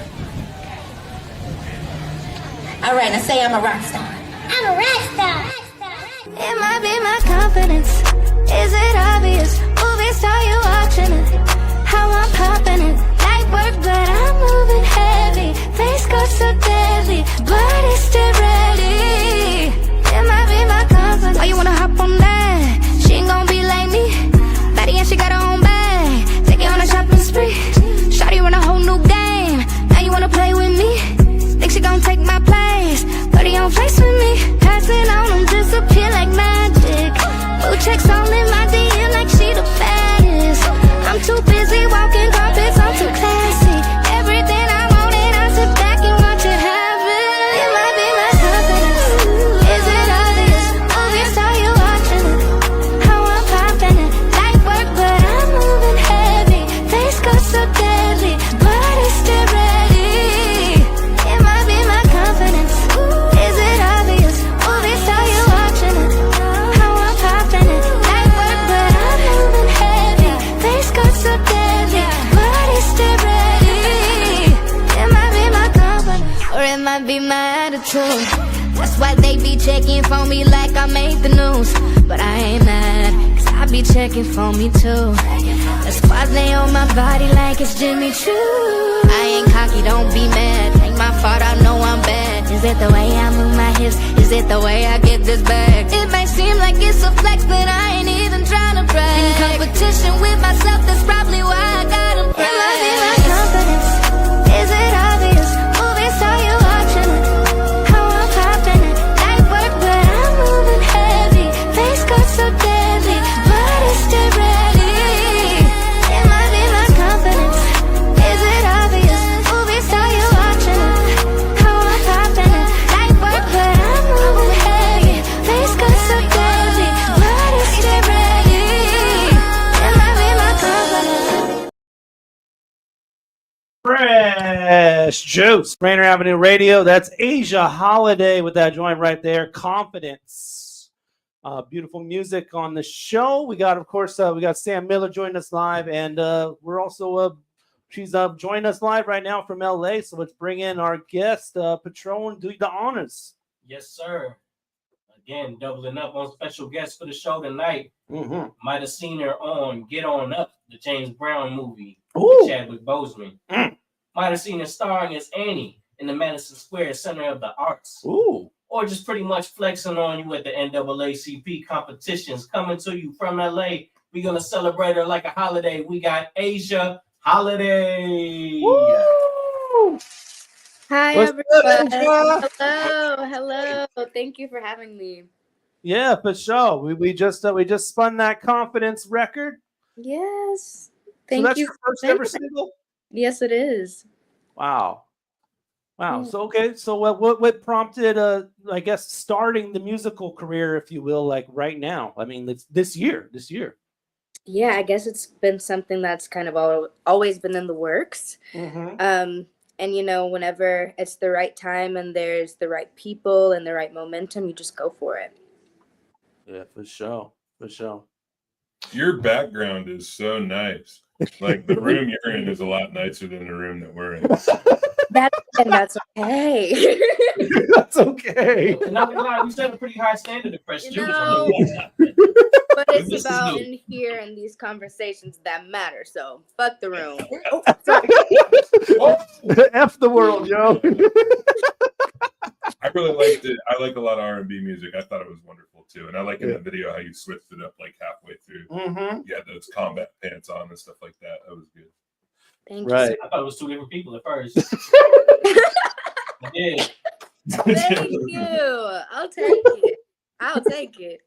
All right, now say I'm a rock star. I'm a rock star. It might be my confidence. Is it obvious? Movie star, you watching it. How I'm popping it. Light work, but I'm moving heavy. Face got so deadly. Body still ready. It might be my attitude. That's why they be checking for me like I made the news. But I ain't mad, cause I be checking for me too. That's why they on my body like it's Jimmy Choo. I ain't cocky, don't be mad. Ain't my fault, I know I'm bad. Is it the way I move my hips? Is it the way I get this bag? It may seem like it's a flex, but I ain't even trying to brag. In competition with myself, that's probably why I got them brag. It might be my confidence. Is it obvious? Movie star, you watching it. How I'm popping it. Night work, but I'm moving heavy. Face got so deadly, but it's still ready. It might be my confidence. Is it obvious? Movie star, you watching it. How I'm popping it. Night work, but I'm moving heavy. Face got so deadly, but it's still ready. It might be my confidence. Fresh Juice, Rainier Avenue Radio. That's Asia Holiday with that joint right there. Confidence. Beautiful music on the show. We got, of course, we got Sam Miller joining us live, and we're also she's joining us live right now from LA. So let's bring in our guest, Patron. Do the honors. Yes, sir. Again, doubling up on special guests for the show tonight. Mm-hmm. Might have seen her on Get On Up, the James Brown movie Ooh. with Chadwick Boseman. Might have seen her starring as Annie in the Madison Square Center of the Arts. Ooh. Or just pretty much flexing on you at the NAACP competitions. Coming to you from LA. We're going to celebrate her like a holiday. We got Asia Holiday. Woo! Hi, What's everyone. good, Hello. Thank you for having me. Yeah, for sure. We just spun that Confidence record. Yes. So Thank that's you. your first ever single? Yes, it is. Wow. Yeah. So okay. So what prompted I guess starting the musical career, if you will, like right now? I mean, it's this year. Yeah, I guess it's been something that's kind of always been in the works. Mm-hmm. And whenever it's the right time and there's the right people and the right momentum, you just go for it. Yeah, for sure. Your background is so nice. Like the room you're in is a lot nicer than the room that we're in. That's okay. That's okay. Not gonna lie, we set a pretty high standard of fresh juice. But it's about in here and these conversations that matter. So fuck the room. F the world, yo. I really liked it. I like a lot of R&B music. I thought it was wonderful too. And I like in the video how you switched it up like halfway through. Mm-hmm. You had those combat pants on and stuff like that. That was good. Thank you. I thought it was two different people at first. I did. Thank you. I'll take it.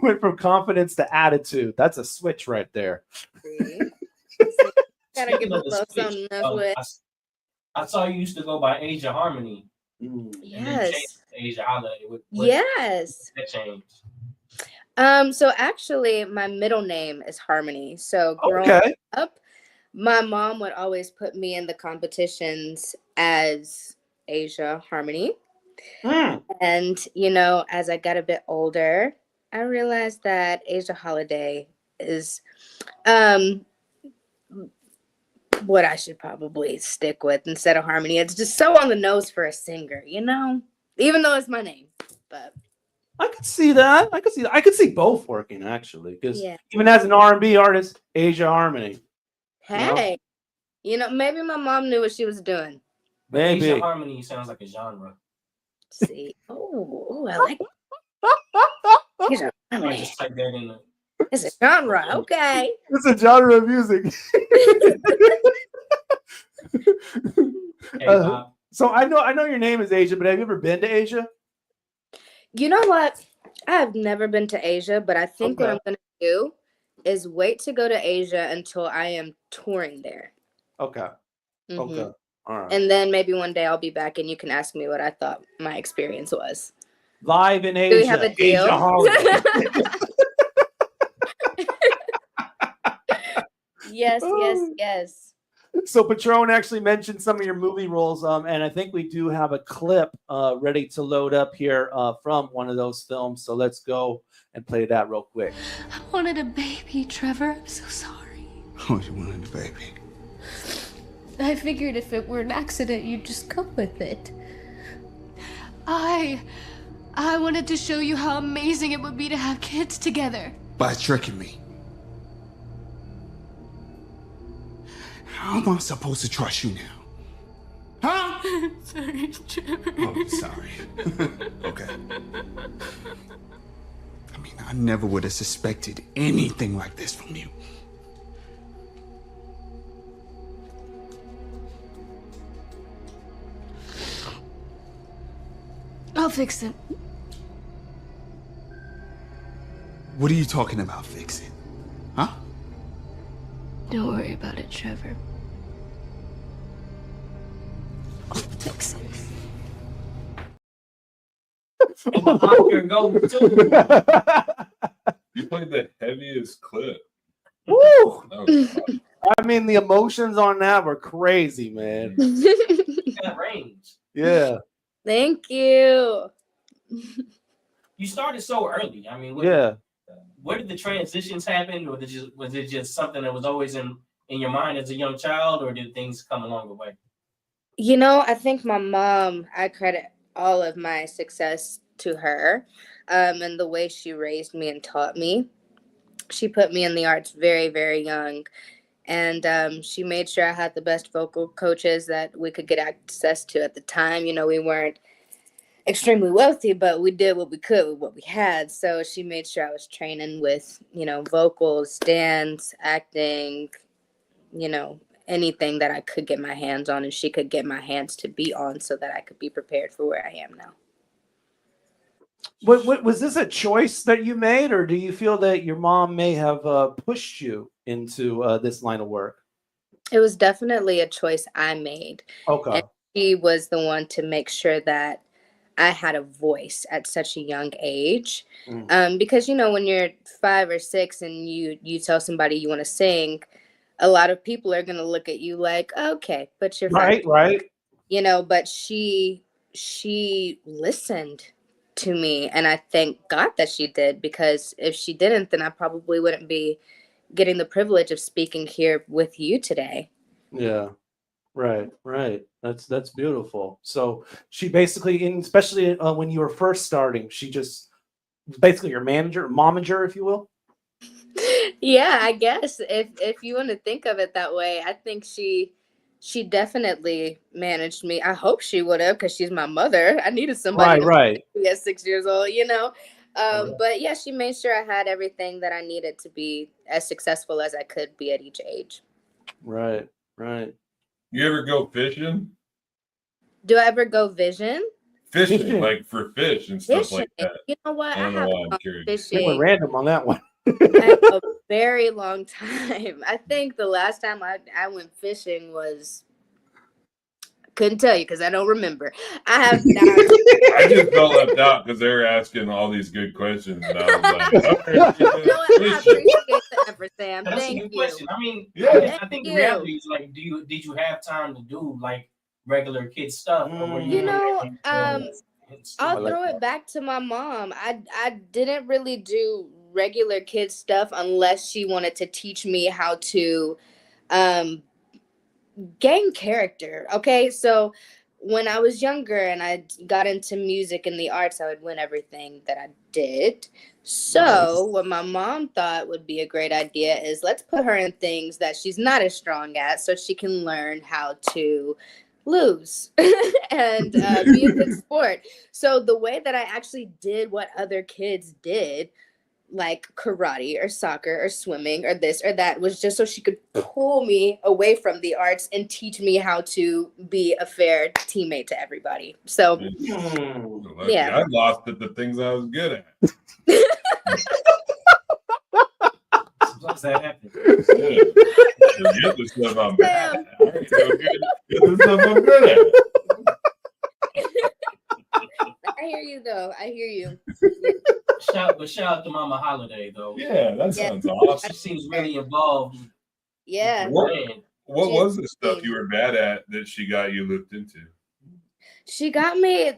Went from confidence to attitude. That's a switch right there. Gotta give a little something else with. I saw you used to go by Asia Harmony. Yes. Asia Holiday. Yes. That changed. So actually, my middle name is Harmony. So growing up, my mom would always put me in the competitions as Asia Harmony. And, as I got a bit older, I realized that Asia Holiday is what I should probably stick with instead of Harmony. It's just so on the nose for a singer, even though it's my name. But I could see that. I could see both working actually, because even as an R&B artist, Asia Harmony. Hey, maybe my mom knew what she was doing. Maybe. Asia Harmony sounds like a genre. See, I like Asia Harmony. Just type that in. It's a genre, okay. It's a genre of music. So I know your name is Asia, but have you ever been to Asia? You know what? I have never been to Asia, but I think what I'm going to do is wait to go to Asia until I am touring there. Okay. Mm-hmm. Okay. All right. And then maybe one day I'll be back and you can ask me what I thought my experience was. Live in Asia. Do we have a deal? Asia Holiday. Yes. So Patron actually mentioned some of your movie roles, and I think we do have a clip ready to load up here from one of those films. So let's go and play that real quick. I wanted a baby, Trevor. I'm so sorry. Oh, you wanted a baby. I figured if it were an accident, you'd just go with it. I wanted to show you how amazing it would be to have kids together. By tricking me. How am I supposed to trust you now? Huh? Sorry, Trevor. Oh, sorry. Okay. I mean, I never would have suspected anything like this from you. I'll fix it. What are you talking about, fix it? Huh? Don't worry about it, Trevor. I'll fix it. You played the heaviest clip. Woo! Oh, I mean, the emotions on that were crazy, man. Got range. Yeah. Thank you. You started so early. I mean, where did the transitions happen, or was it just something that was always in your mind as a young child, or did things come along the way? You know, I think my mom, I credit all of my success to her, and the way she raised me and taught me. She put me in the arts very, very young, and she made sure I had the best vocal coaches that we could get access to at the time. You know, we weren't extremely wealthy, but we did what we could with what we had. So she made sure I was training with, you know, vocals, dance, acting, you know, anything that I could get my hands on and she could get my hands to be on so that I could be prepared for where I am now. What was this a choice that you made, or do you feel that your mom may have pushed you into this line of work? It was definitely a choice I made. Okay. And she was the one to make sure that I had a voice at such a young age. Because, you know, when you're 5 or 6 and you tell somebody you want to sing, a lot of people are going to look at you like, okay, but you're right. You know, but she listened to me, and I thank God that she did, because if she didn't, then I probably wouldn't be getting the privilege of speaking here with you today. Yeah. Right. That's beautiful. So she basically, especially when you were first starting, she just basically your momager, if you will. Yeah, I guess if you want to think of it that way, I think she definitely managed me. I hope she would have, because she's my mother. I needed somebody right. to be at 6 years old, you know. But yeah, she made sure I had everything that I needed to be as successful as I could be at each age. Right. You ever go fishing? Do I ever go fishing, like for fish and stuff like that? You know what? I have gone They were random on that one. a very long time. I think the last time I went fishing was, couldn't tell you because I don't remember. I have not. I just felt left out because they were asking all these good questions, and I was like, okay, you know what? I appreciate the effort, Sam. That's Thank a good you. question. I mean, Yeah. I think the Thank reality is like, did you have time to do like regular kid stuff? Or were You know, I'll like throw it back to my mom. I didn't really do regular kid stuff unless she wanted to teach me how to gain character. Okay, so when I was younger and I got into music and the arts, I would win everything that I did. So what my mom thought would be a great idea is let's put her in things that she's not as strong at so she can learn how to lose and be a good sport. So the way that I actually did what other kids did, like karate or soccer or swimming or this or that, was just so she could pull me away from the arts and teach me how to be a fair teammate to everybody. So yeah, I lost at the things I was good at. Sometimes that happens. Yeah. Get the stuff I'm bad at. I ain't so good. Get the stuff I'm good at. I hear you though. I hear you. Shout out to Mama Holiday though. Yeah, that sounds awesome. She seems really involved. Yeah. What was the stuff you were bad at that she got you looped into? She got me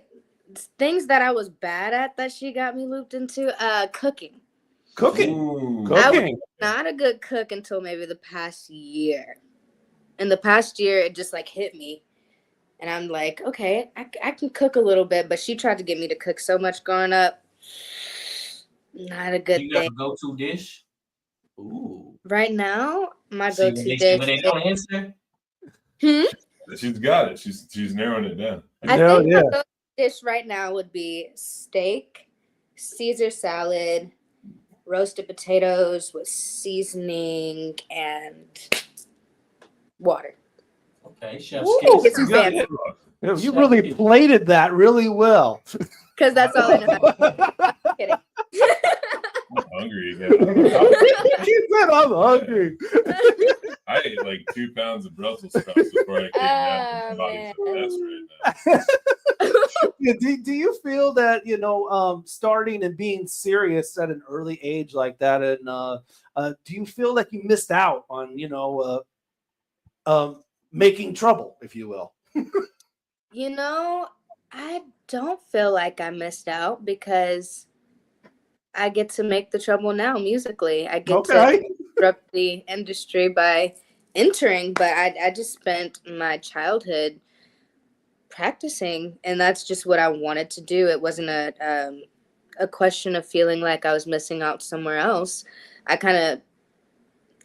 things that I was bad at that she got me looped into. Cooking. Cooking. I was not a good cook until maybe the past year. in the past year, it just like hit me. And I'm like, okay, I can cook a little bit. But she tried to get me to cook so much growing up. Not a good You thing. got a go-to dish? Ooh. Right now, my See, go-to when dish. they don't answer. She's got it. She's narrowing it down. I think my go-to dish right now would be steak, Caesar salad, roasted potatoes with seasoning and water. Okay, chef's Ooh, kiss. it's too fancy. You really plated that really well. Because that's all I know. I'm kidding. I'm hungry again. She said I'm hungry. I ate like 2 pounds of Brussels sprouts before I came down. My body's a mess right now. Yeah, do you feel that, you know, starting and being serious at an early age like that, and do you feel like you missed out on, you know, making trouble, if you will? You know, I don't feel like I missed out because I get to make the trouble now musically. I get to disrupt the industry by entering, but I just spent my childhood practicing, and that's just what I wanted to do. It wasn't a question of feeling like I was missing out somewhere else. I kind of,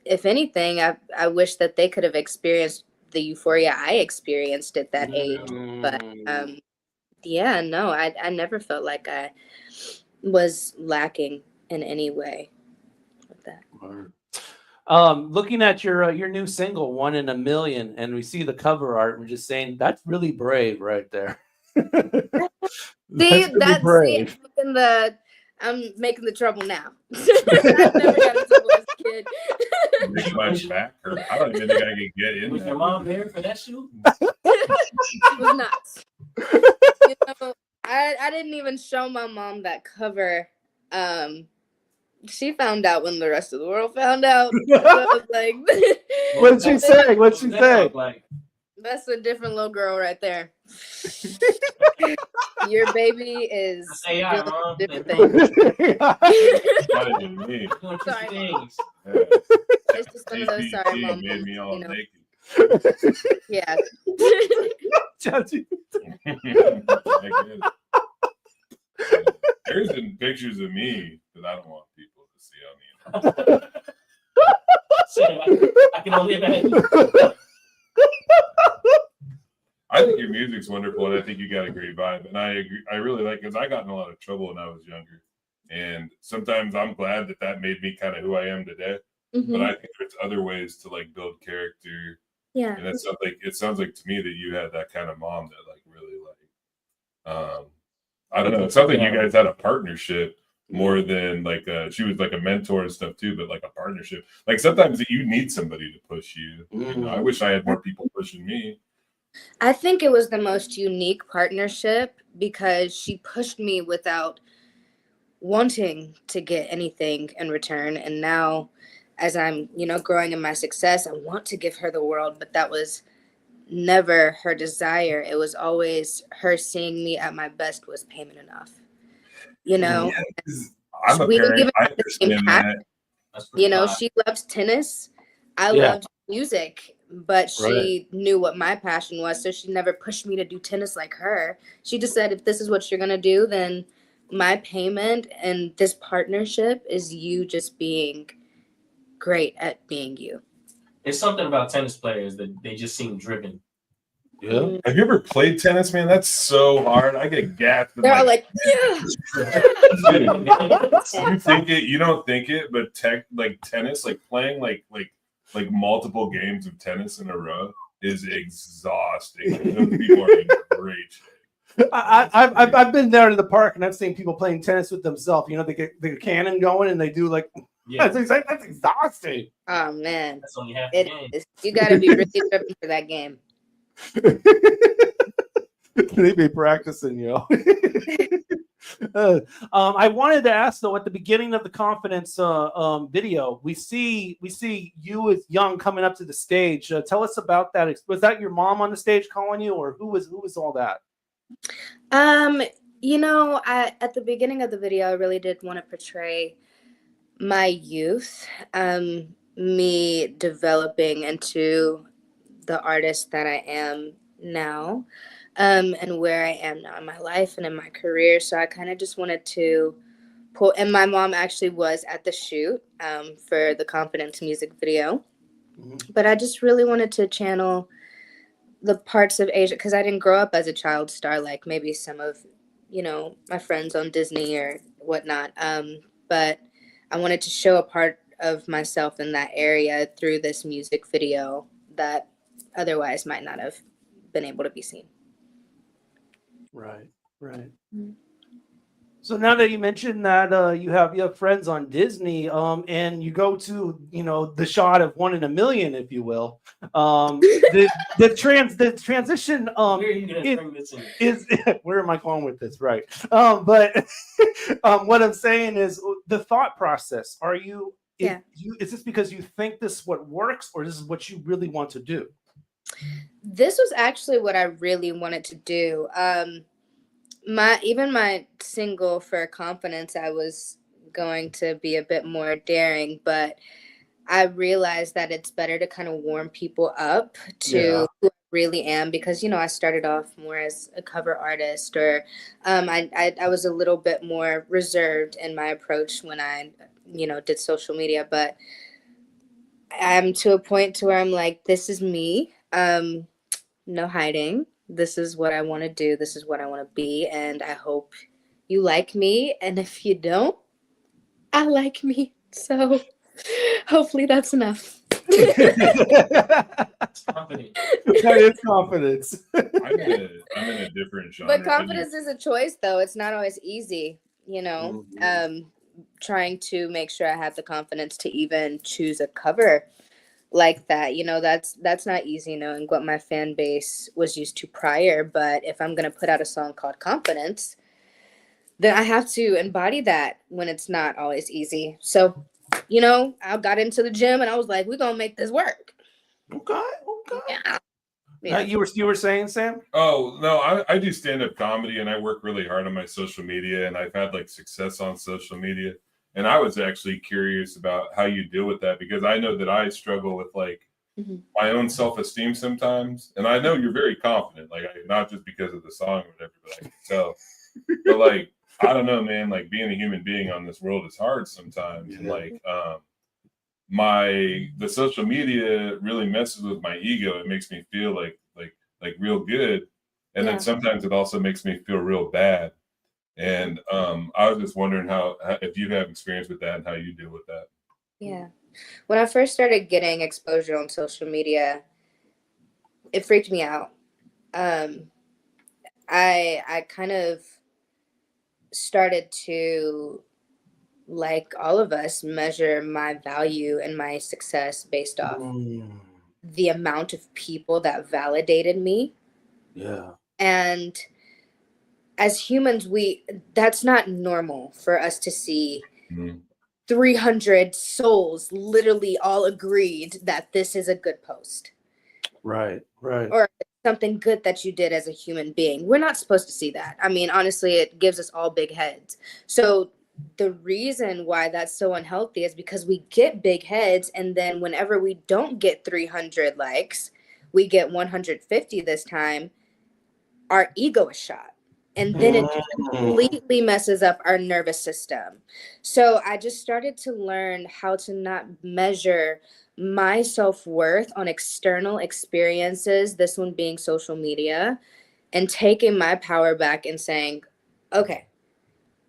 if anything, I wish that they could have experienced the euphoria I experienced at that age. But yeah, no, I never felt like I was lacking in any way with that. Looking at your new single, 1 in a Million, and we see the cover art, we're just saying that's really brave right there. Brave. I'm making the trouble now. I never got in trouble as a kid. Make my back hurt. I don't even think I can get in. Was your mom there for that shoot? It was nuts. You know, I didn't even show my mom that cover. She found out when the rest of the world found out. So I was like, What'd she say? What'd she say? That's a different little girl right there. Your baby is doing different things. Better than me. Sorry, Mom. It's just one of those sorry, Mom. Made me all naked. Yeah. There's been pictures of me that I don't want people to see on the internet. I can only imagine. I think your music's wonderful, and I think you got a great vibe. And I agree. I really like, because I got in a lot of trouble when I was younger, and sometimes I'm glad that made me kind of who I am today. Mm-hmm. But I think there's other ways to like build character. Yeah. And it sounds like to me that you had that kind of mom that like really like, I don't know. It sounds like you guys had a partnership more than like she was like a mentor and stuff too, but like a partnership. Like sometimes you need somebody to push you. You know, I wish I had more people pushing me. I think it was the most unique partnership because she pushed me without wanting to get anything in return. And now as I'm, you know, growing in my success, I want to give her the world, but that was never her desire. It was always her seeing me at my best was payment enough. You know, I'm a we didn't parent. give I her the same understand passion. You know, she loves tennis. I loved music, but she knew what my passion was. So she never pushed me to do tennis like her. She just said, if this is what you're going to do, then my payment and this partnership is you just being great at being you. It's something about tennis players that they just seem driven. Yeah. Have you ever played tennis, man? That's so hard. I get gassed. They're all like, yeah. You think it, you don't think it, but tennis, like playing like multiple games of tennis in a row is exhausting. Those people are in great shape. I've been there to the park and I've seen people playing tennis with themselves. You know, they get the cannon going and they do like, that's exhausting. Oh man, that's only half the game. You got to be really driven for that game. They be practicing, you know. I wanted to ask though, at the beginning of the Confidence video, we see you as young coming up to the stage. Tell us about that. Was that your mom on the stage calling you, or who was all that? You know, at the beginning of the video, I really did want to portray my youth, me developing into the artist that I am now, and where I am now in my life and in my career. So I kind of just wanted to pull, and my mom actually was at the shoot for the Confidence music video. But I just really wanted to channel the parts of Asia, because I didn't grow up as a child star like maybe some of, my friends on Disney or whatnot. But I wanted to show a part of myself in that area through this music video that otherwise might not have been able to be seen. Right. So now that you mentioned that you have friends on Disney, and you go to the shot of 1 in a million, if you will, the transition Where are you gonna bring this in? is where am I going with this? Right. But what I'm saying is the thought process. Are you? Is this because you think this is what works, or this is what you really want to do? This was actually what I really wanted to do. My single for Confidence, I was going to be a bit more daring, but I realized that it's better to kind of warm people up to who I really am, because I started off more as a cover artist, or I was a little bit more reserved in my approach when I did social media, but I'm to a point to where I'm like, this is me, no hiding. This is what I want to do. This is what I want to be. And I hope you like me. And if you don't, I like me. So hopefully that's enough. Confident. That is confidence. I'm in a different genre. But confidence is a choice, though. It's not always easy, trying to make sure I have the confidence to even choose a cover like that. That's not easy, knowing what my fan base was used to prior. But if I'm going to put out a song called Confidence, then I have to embody that when it's not always easy. So, I got into the gym and I was like, we're going to make this work. Okay. Yeah. You were saying, Sam? Oh, no, I do stand-up comedy, and I work really hard on my social media, and I've had success on social media. And I was actually curious about how you deal with that, because I know that I struggle with my own self-esteem sometimes. And I know you're very confident, not just because of the song or whatever, but I can tell. But I don't know, man, being a human being on this world is hard sometimes. Yeah. And the social media really messes with my ego. It makes me feel like real good. And then sometimes it also makes me feel real bad. And I was just wondering how if you have experience with that and how you deal with that. Yeah. When I first started getting exposure on social media, it freaked me out. I kind of started to, like all of us, measure my value and my success based off the amount of people that validated me. Yeah. And as humans, that's not normal for us to see 300 souls literally all agreed that this is a good post. Right. Or something good that you did as a human being. We're not supposed to see that. I mean, honestly, it gives us all big heads. So the reason why that's so unhealthy is because we get big heads, and then whenever we don't get 300 likes, we get 150 this time, our ego is shot. And then it completely messes up our nervous system. So I just started to learn how to not measure my self-worth on external experiences, this one being social media, and taking my power back and saying, okay,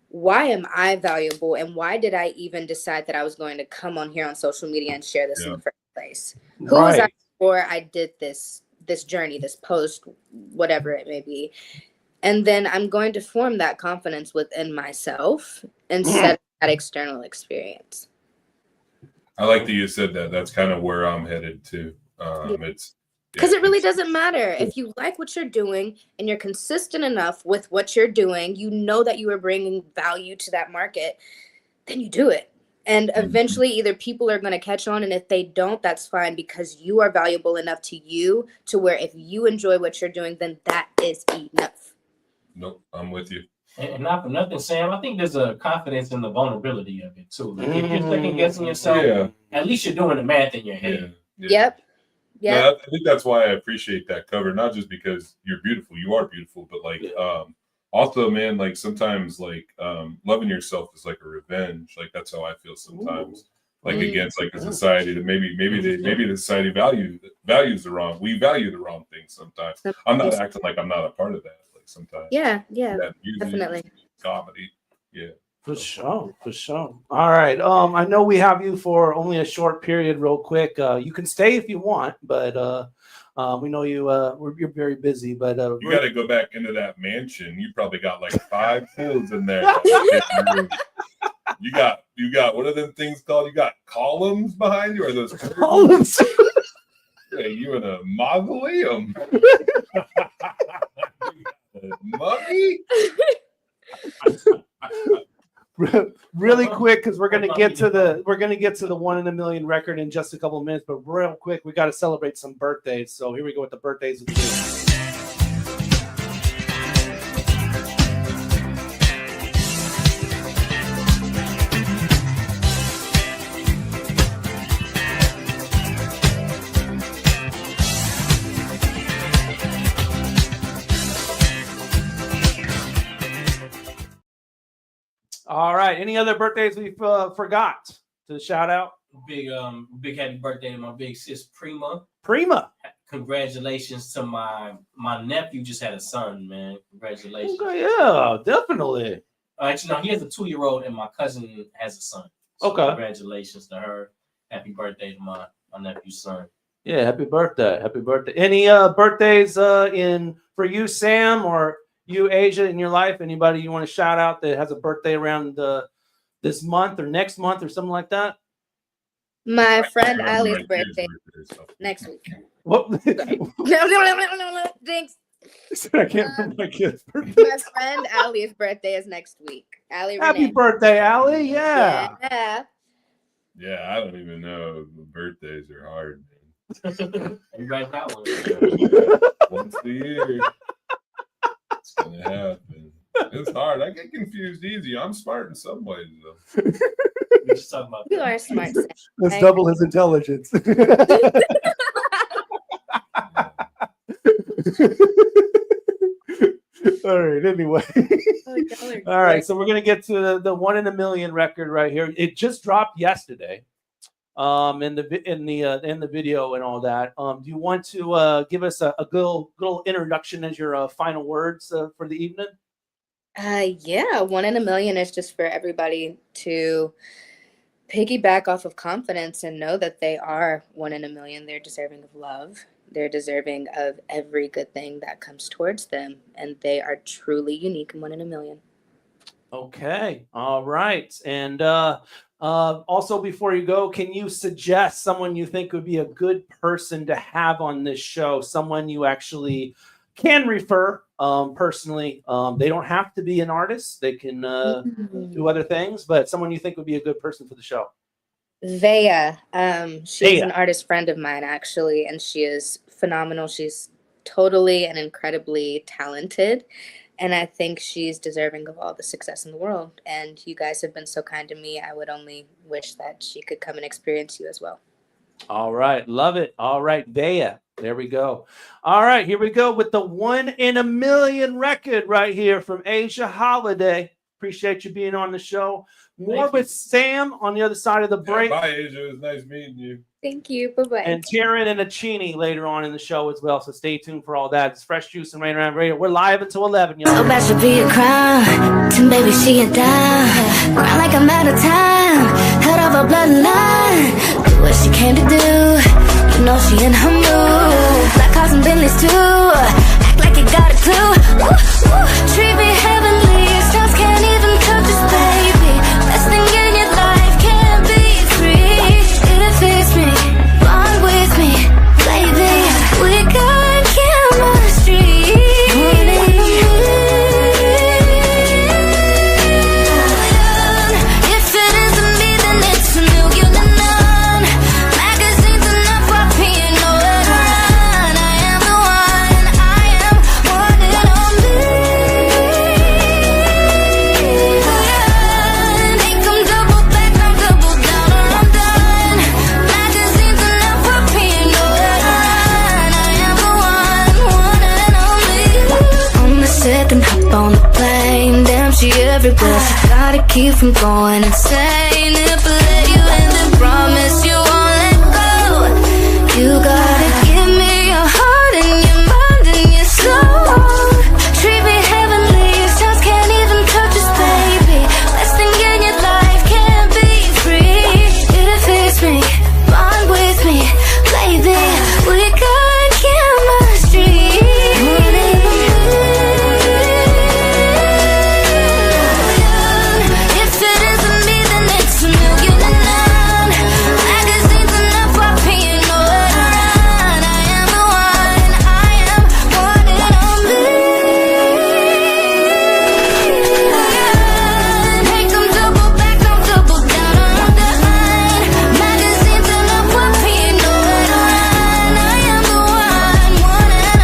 why am I valuable? And why did I even decide that I was going to come on here on social media and share this in the first place? Who was I before I did this journey, this post, whatever it may be? And then I'm going to form that confidence within myself instead of that external experience. I like that you said that. That's kind of where I'm headed to. It's because it really doesn't matter. If you like what you're doing and you're consistent enough with what you're doing, you know that you are bringing value to that market, then you do it. And eventually either people are going to catch on, and if they don't, that's fine, because you are valuable enough to you to where if you enjoy what you're doing, then that is enough. Nope, I'm with you. And not for nothing, Sam, I think there's a confidence in the vulnerability of it too. If you're second guessing yourself, at least you're doing the math in your head. Yep. Yeah. No, I think that's why I appreciate that cover. Not just because you're beautiful, you are beautiful, but like also, man, like sometimes like loving yourself is like a revenge. Like that's how I feel sometimes. Like against like a society that maybe the society values the wrong. We value the wrong things sometimes. I'm not acting like I'm not a part of that. Like sometimes. Yeah, music, definitely. Comedy. Yeah. For sure. All right. I know we have you for only a short period, real quick. You can stay if you want, but we know you're very busy. But you got to go back into that mansion. You probably got like 5 pills in there. You got what are them things called? You got columns behind you, or those columns? Yeah, you in a mausoleum. Mummy. Really quick, because we're gonna get to the 1 in a million record in just a couple of minutes. But real quick, we got to celebrate some birthdays. So here we go with the birthdays of the week. All right. Any other birthdays we forgot to shout out? Big happy birthday to my big sis Prima. Congratulations to my nephew. Just had a son, man. Congratulations. Okay, yeah, definitely. Actually, no, he has a 2-year-old, and my cousin has a son. So okay. Congratulations to her. Happy birthday to my nephew's son. Yeah, happy birthday. Any birthdays for you, Sam, or you, Asia, in your life? Anybody you want to shout out that has a birthday around this month or next month or something like that? My friend Ali's birthday next week. What? No. Thanks. I can't remember my kid's birthday. My friend Ali's birthday is next week. Ali Happy Renee. birthday, Ali. Yeah. Yeah, I don't even know. Birthdays are hard, man. You guys got one. Once a year. It's gonna happen. It's hard. I get confused easy. I'm smart in some ways, though. We just talking about you are smart. Let's double his intelligence. All right. Anyway. All right. So we're gonna get to the 1 in a million record right here. It just dropped yesterday. In the video and all that. Do you want to give us a little introduction as your final words for the evening? Yeah, 1 in a million is just for everybody to piggyback off of confidence and know that they are 1 in a million. They're deserving of love. They're deserving of every good thing that comes towards them, and they are truly unique and 1 in a million. Okay. All right. And also, before you go, can you suggest someone you think would be a good person to have on this show? Someone you actually can refer personally. They don't have to be an artist. They can do other things, but someone you think would be a good person for the show. Vea. She's an artist friend of mine, actually, and she is phenomenal. She's totally and incredibly talented. And I think she's deserving of all the success in the world. And you guys have been so kind to me. I would only wish that she could come and experience you as well. All right. Love it. All right. Vea. There we go. All right. Here we go with the 1 in a million record right here from Asia Holiday. Appreciate you being on the show. More with Sam on the other side of the break. Bye, Asia. It was nice meeting you. Thank you. Bye-bye. And Taryn and Achini later on in the show as well. So stay tuned for all that. It's Fresh Juice and Rainier Avenue Radio. We're live until 11, y'all. Oh, that should be a crime. Tim, baby, she a dime. Grind like I'm out of time. Head of a bloodline. Do what she came to do. You know she in her mood. Black cars and Bentleys too. Act like you got a clue. Woo, woo. Treat me heavenly. Stars can't even touch us, baby. Best thing in your life can't be free. It fits me. Bond with me, baby. We got chemistry. If it isn't me, then it's a million and none. Magazines enough for being no one. I am the one. I am 1 in a million. plane, damn, she everywhere. She gotta keep from going insane. If I let you in, then promise you won't let go. You gotta give me your heart and your mind and your soul. Treat me heavenly, your stars can't even touch us, baby. Less than in your life can't be free. It affects me, bond with me, baby. We got chemistry. If it isn't me, then it's a million and nine. Magazines enough for paying no run. I am the one, I am one and only. Make them double back, don't double down on the line. Magazines enough for paying no run. I am the one and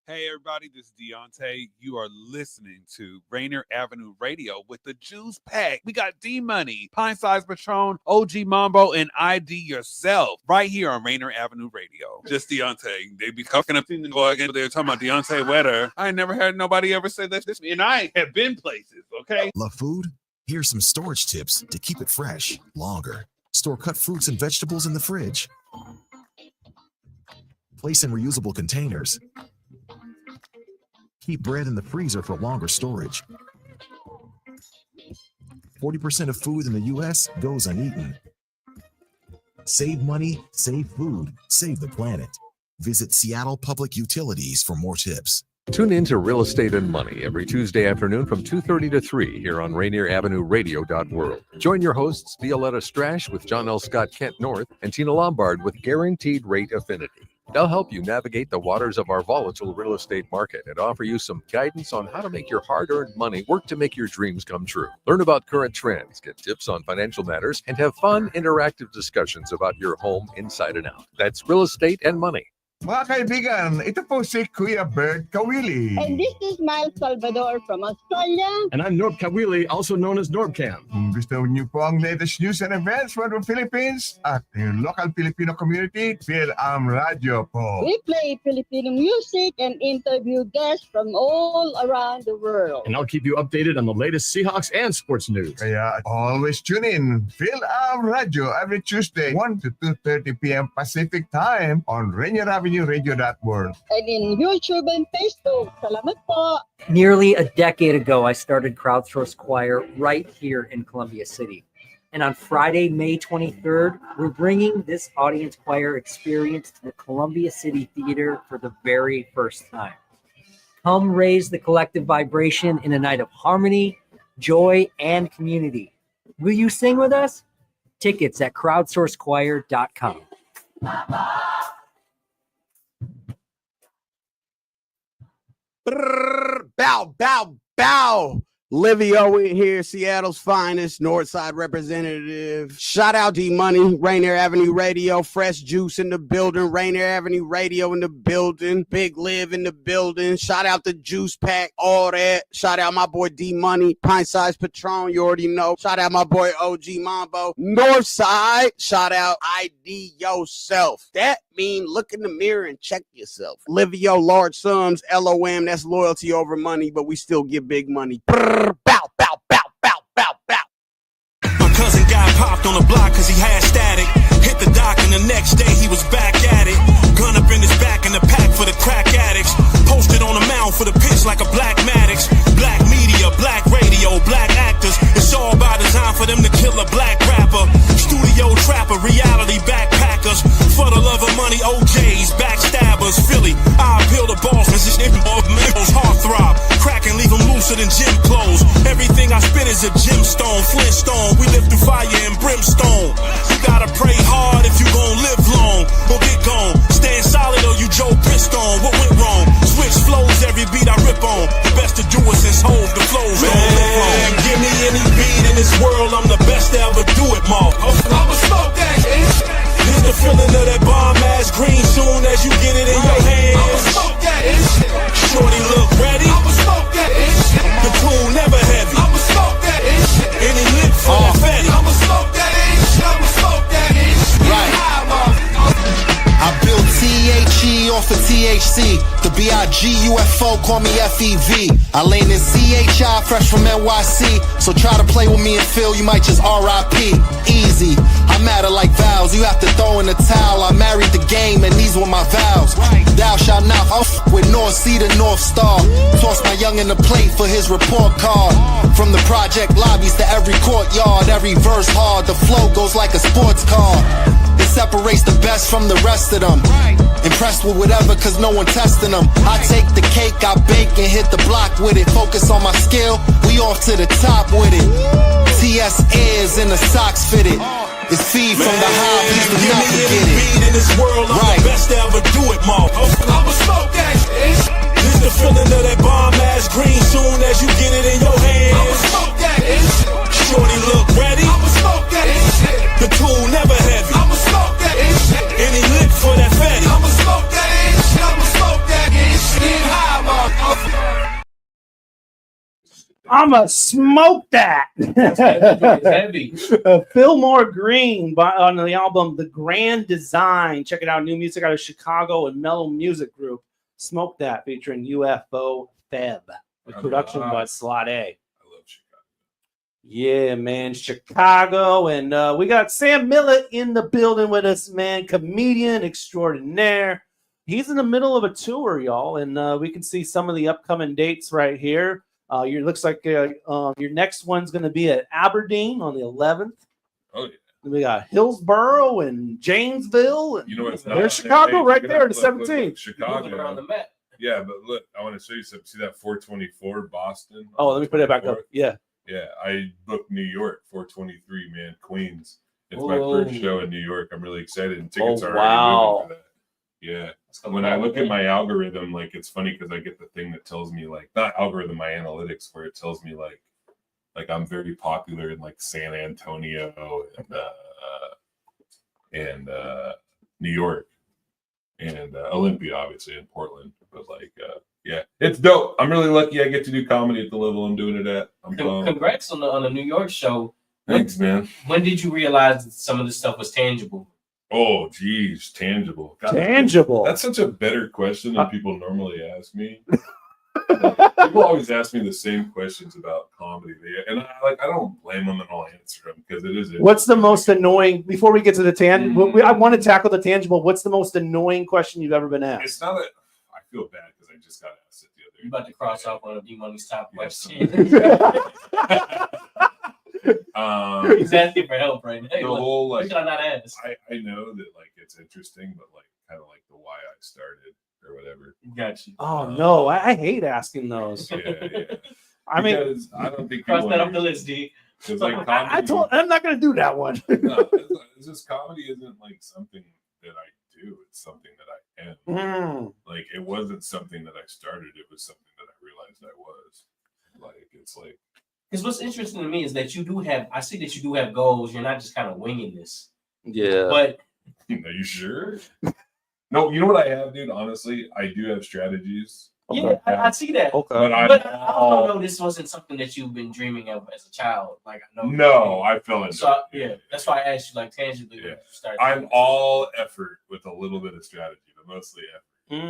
Hey everybody, this is Deontay. You are listening to Rainier Avenue Radio with the Juice Pack. We got D-Money, Pint Size Patron, OG Mambo, and ID Yourself right here on Rainier Avenue Radio. Just Deontay. They be talking up in the go again. They're talking about Deontay Wetter. I ain't never heard nobody ever say this. And I have been places, okay? Love food? Here's some storage tips to keep it fresh longer. Store cut fruits and vegetables in the fridge. Place in reusable containers. Keep bread in the freezer for longer storage. 40% of food in the U.S. goes uneaten. Save money, save food, save the planet. Visit Seattle Public Utilities for more tips. Tune in to Real Estate and Money every Tuesday afternoon from 2:30 to 3 here on Rainier Avenue Radio.world. Join your hosts Violetta Strash with John L. Scott Kent North and Tina Lombard with Guaranteed Rate Affinity. They'll help you navigate the waters of our volatile real estate market and offer you some guidance on how to make your hard-earned money work to make your dreams come true. Learn about current trends, get tips on financial matters, and have fun, interactive discussions about your home inside and out. That's Real Estate and Money. Mga kaibigan, ito po si Kuya Bert Kawili. And this is Miles Salvador from Australia. And I'm Norb Kawili, also known as Norbcam. Kung gusto niyo po ang latest news and events from the Philippines at yung local Filipino community, feel Radio po. We play Filipino music and interview guests from all around the world. And I'll keep you updated on the latest Seahawks and sports news. Kaya always tune in. Feel Radio every Tuesday, 1 to 2:30 p.m. Pacific Time on Rainier Avenue Radio.world. And in YouTube and Facebook. Salamat po. Nearly a decade ago, I started Crowdsource Choir right here in Columbia City. And on Friday, May 23rd, we're bringing this audience choir experience to the Columbia City Theater for the very first time. Come raise the collective vibration in a night of harmony, joy, and community. Will you sing with us? Tickets at crowdsourcechoir.com. Bow, bow, bow. Livio here, Seattle's finest Northside representative. Shout out D-Money, Rainier Avenue Radio, Fresh Juice in the building, Rainier Avenue Radio in the building, Big Liv in the building. Shout out the Juice Pack, all that. Shout out my boy D-Money, Pint Size Patron, you already know. Shout out my boy OG Mambo. Northside, shout out ID Yourself. That mean look in the mirror and check yourself. Livio, large sums, LOM, that's loyalty over money, but we still get big money. Bow, bow, bow, bow, bow, bow. My cousin got popped on the block cause he had static. Hit the dock and the next day he was back at it. Gun up in his back in the pack for the crack addicts. Posted on the mound for the pitch like a Black Maddox. Black media, black radio, black actors. It's all by design for them to kill a black rapper. Studio trapper, reality backpackers. For the love of money, OJs, backstabbers. Philly, I appeal to balls, Mrs. Nipples, heartthrob. Crack and leave them looser than gym clothes. Everything I spit is a gemstone, Flintstone. We live through fire and brimstone. You gotta pray hard if you gon' live long or get gone. Stand solid or you Joe Pistone. What went wrong? Switch flows, every beat I rip on. The best to do it since Hove, the flows don't live long. Give me any beat in this world, I'm the best to ever do it, Mark. I'ma smoke that shit. Here's the feeling of that bomb-ass green soon as you get it in your hands. I'ma smoke that shit. Shorty look ready. NYC. The B.I.G. UFO, call me FEV. I lane in CHI, fresh from NYC. So try to play with me and Phil, you might just RIP. Easy, I matter like vows, you have to throw in the towel. I married the game and these were my vows. Thou shalt not with North Sea to North Star. Toss my young in the plate for his report card. From the project lobbies to every courtyard, every verse hard, the flow goes like a sports car. It separates the best from the rest of them. Impressed with whatever, cause no one testing them. I take the cake, I bake and hit the block with it. Focus on my skill, we off to the top with it. TS ears and the socks fitted. It's feed from the high, please do not forget it. In this world, I'm the best to ever do it, Mo. I'ma smoke that shit. This the feeling of that bomb ass green soon as you get it in your hands. I'ma smoke that shit. Shorty look ready. I'ma smoke that shit. The tool never heavy. I'ma smoke that shit. Any lick for that fatty. I'ma smoke that shit. I'ma smoke that shit. High, motherfucker. I'ma smoke that. Heavy. Fillmore Green on the album The Grand Design. Check it out. New music out of Chicago and Mellow Music Group. Smoke That featuring UFO Feb with production by Slot A. I love Chicago. Yeah, man, Chicago. And we got Sam Millett in the building with us, man. Comedian extraordinaire. He's in the middle of a tour, y'all. And we can see some of the upcoming dates right here. Looks like your next one's going to be at Aberdeen on the 11th. Oh, yeah. We got Hillsborough and Janesville. And You know what's there's Chicago right there, the 17th. Chicago. Yeah, but look, I want to show you something. See that 424 Boston? Oh, let me put it back up. Yeah. Yeah, I booked New York, 423, man, Queens. It's Whoa. my first show in New York. I'm really excited, and tickets are wow. already moving for that. Yeah. When I look at my algorithm, like, it's funny because I get the thing that tells me, like, not algorithm, my analytics, where it tells me like I'm very popular in like San Antonio and New York and Olympia, obviously, in Portland. But like, yeah, it's dope. I'm really lucky I get to do comedy at the level I'm doing it at. I'm Congrats on the New York show. Thanks, man. When did you realize that some of this stuff was tangible? Oh, geez, tangible. God, tangible. That's such a better question than people normally ask me. People always ask me the same questions about comedy, and I don't blame them, and I'll answer them because it is. What's the most annoying? Before we get to the tangible, I want to tackle the tangible. What's the most annoying question you've ever been asked? It's not a. I feel bad because I just got asked it the other. You about to cross off one of D-Money's top questions. He's asking for help right now. The whole like, should I not ask? I know that like it's interesting, but like kind of like the why I started or whatever. Got you. Oh no, I hate asking those. Yeah. I mean, because I don't think cross people that off the list, D. Because like I'm not going to do that one. No, it's just comedy isn't like something that I do. It's something that I am. Like it wasn't something that I started. It was something that I realized I was. Like it's like. Because what's interesting to me is that I see that you do have goals. You're not just kind of winging this. Yeah. But are you sure? No, you know what I have, dude? Honestly, I do have strategies. Yeah, I see that. Okay. But I also know this wasn't something that you've been dreaming of as a child. Like I know. No, I feel it. So that's why I asked you like tangibly when you started. I'm all effort with a little bit of strategy, but mostly effort.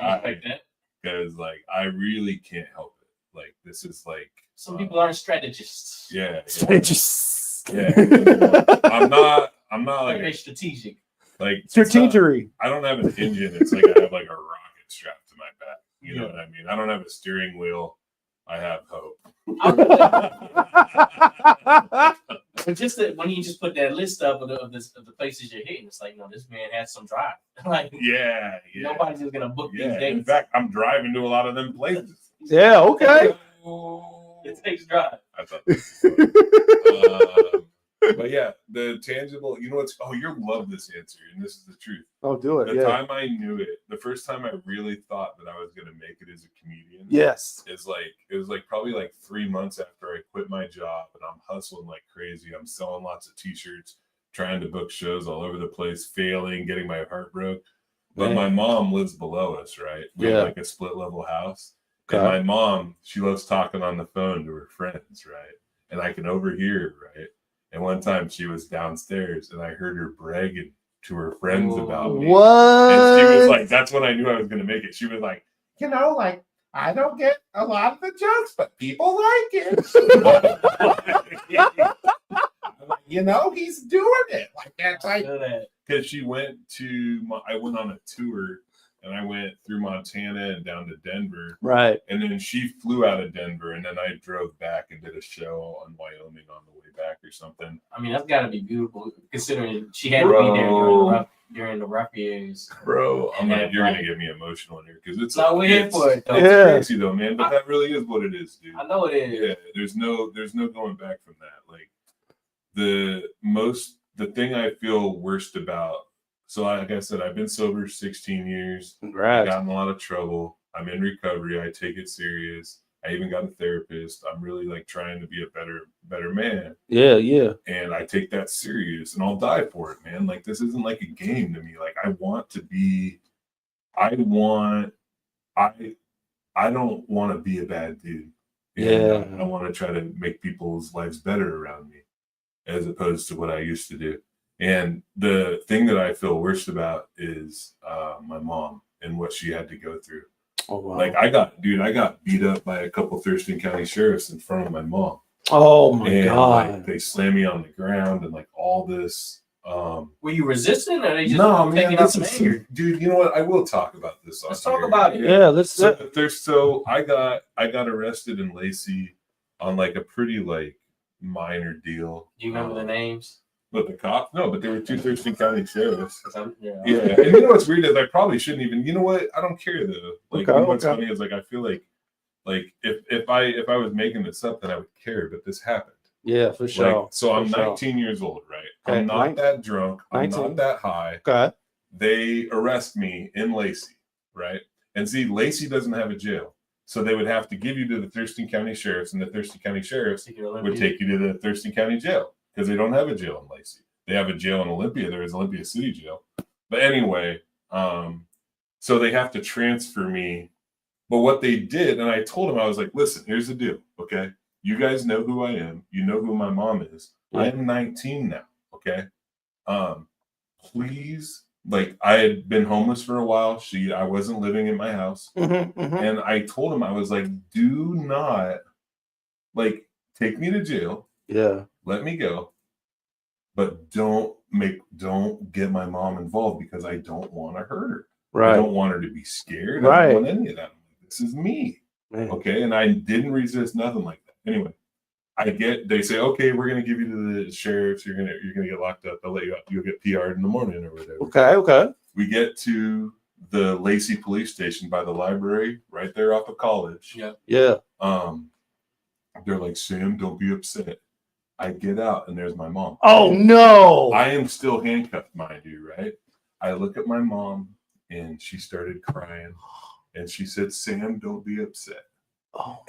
I like that. Because like I really can't help it. Like this is like some people aren't strategists. Yeah. Strategists. Yeah. I'm not like very strategic. Like strategery. I don't have an engine. It's like I have like a rocket strapped to my back. You know what I mean? I don't have a steering wheel. I have hope. But just when you just put that list up of the places you're hitting, it's like, no, this man has some drive. Like, yeah. Nobody's just gonna book these dates. In fact, I'm driving to a lot of them places. Yeah. Okay. It takes drive. I thought. But yeah, the tangible. You know what's? Oh, you'll love this answer, and this is the truth. Oh, do it. The time I knew it, the first time I really thought that I was going to make it as a comedian. Yes. It was like probably like 3 months after I quit my job, and I'm hustling like crazy. I'm selling lots of T-shirts, trying to book shows all over the place, failing, getting my heart broke. But my mom lives below us, right? We have like a split level house. Okay. And my mom, she loves talking on the phone to her friends, right? And I can overhear, right? And one time she was downstairs and I heard her bragging to her friends about me. What? And she was like, that's when I knew I was gonna make it. She was like, like, I don't get a lot of the jokes, but people like it. He's doing it. Like that's like because she went I went on a tour and I went through Montana and down to Denver. Right. And then she flew out of Denver and then I drove back and did a show on Wyoming on the way back or something. I mean, that's gotta be beautiful considering she had to be there during the rough years. Bro, you're gonna get me emotional in here because it's no, we're here for it though. It's crazy though, man. But that really is what it is, dude. I know it is. Yeah, there's no going back from that. Like the thing I feel worst about. So like I said, I've been sober 16 years. Congrats. I got in a lot of trouble. I'm in recovery. I take it serious. I even got a therapist. I'm really like trying to be a better man. Yeah, yeah. And I take that serious and I'll die for it, man. Like this isn't like a game to me. Like I don't want to be a bad dude. Yeah. I want to try to make people's lives better around me as opposed to what I used to do. And the thing that I feel worst about is my mom and what she had to go through. Oh, wow. Like I got beat up by a couple Thurston County sheriffs in front of my mom. Oh my God. Like, they slammed me on the ground and like all this. Were you resisting or they just no, man, taking out some anger? Dude, you know what? I will talk about this. Let's talk about it. Yeah, let's. So I got arrested in Lacey on like a pretty like minor deal. Do you remember the names? But the cops? No, but they were two Thurston County sheriffs. Yeah. And you know what's weird is I probably shouldn't even. You know what? I don't care though. Like what's funny is like I feel like if I was making this up, then I would care. But this happened. Yeah, for sure. Like, so I'm 19 years old, right? Okay. I'm not that drunk. I'm 19. not that high. Okay. They arrest me in Lacey, right? And see, Lacey doesn't have a jail. So they would have to give you to the Thurston County Sheriffs, and the Thurston County Sheriffs would take you to the Thurston County Jail because they don't have a jail in Lacey. They have a jail in Olympia. There is Olympia City Jail. But anyway, so they have to transfer me. But what they did, and I told them, I was like, listen, here's the deal, okay? You guys know who I am. You know who my mom is. Yeah. I am 19 now, okay? Please, like, I had been homeless for a while. I wasn't living in my house. And I told him, I was like, do not, like, take me to jail. Yeah. Let me go. But don't get my mom involved because I don't want to hurt her. Right. I don't want her to be scared. Right. I don't want any of that. This is me. Man. Okay. And I didn't resist nothing like that. Anyway, they say, okay, we're gonna give you to the sheriffs, you're gonna get locked up, they'll let you out, you'll get PR'd in the morning or whatever. Okay. We get to the Lacey police station by the library, right there off of College. Yeah. They're like, Sam, don't be upset. I get out and there's my mom. Oh no. I am still handcuffed, mind you, right? I look at my mom and she started crying and she said, Sam, don't be upset. Oh.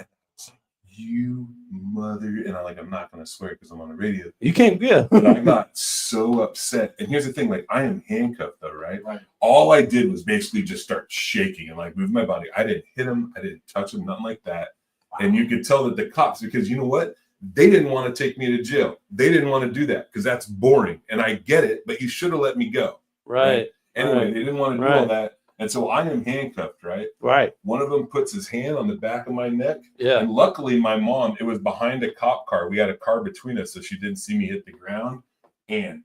You mother, and I'm not gonna swear because I'm on the radio. You can't, yeah. But I got so upset. And here's the thing, like I am handcuffed though, right? All I did was basically just start shaking and like move my body. I didn't hit him, I didn't touch him, nothing like that. And you could tell that the cops, because you know what? They didn't want to take me to jail. They didn't want to do that because that's boring. And I get it, but you should have let me go. Right. Anyway, they didn't want to do all that. And so I am handcuffed, right? Right. One of them puts his hand on the back of my neck. Yeah. And luckily, my mom, it was behind a cop car. We had a car between us, so she didn't see me hit the ground. And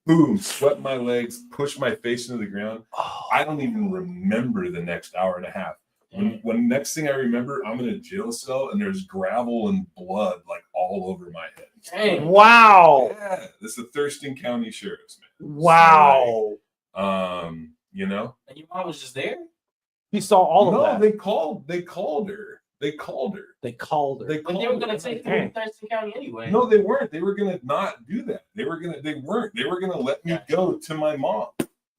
boom, swept my legs, pushed my face into the ground. Oh. I don't even remember the next hour and a half. When next thing I remember, I'm in a jail cell and there's gravel and blood like all over my head. Dang. Wow. Yeah, this is the Thurston County Sheriff's, man. Wow. So, you know, and your mom was just there. You saw all of that. No, they called her. But they were gonna take her to Thurston County anyway. No, they weren't. They were gonna not do that. They weren't. They were gonna let me go to my mom.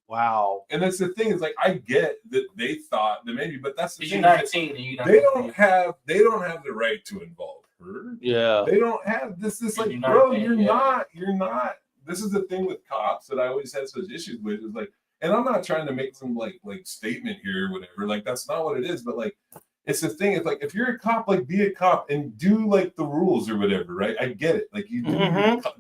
Wow. And that's the thing, is like I get that they thought that maybe, but that's the thing. You're 19 and you they don't have the right to involve her. Yeah. They don't have this like, bro, you're not. This is the thing with cops that I always had such issues with, is like, and I'm not trying to make some like statement here or whatever. Like that's not what it is. But like, it's the thing. It's like if you're a cop, like be a cop and do like the rules or whatever, right? I get it. Like you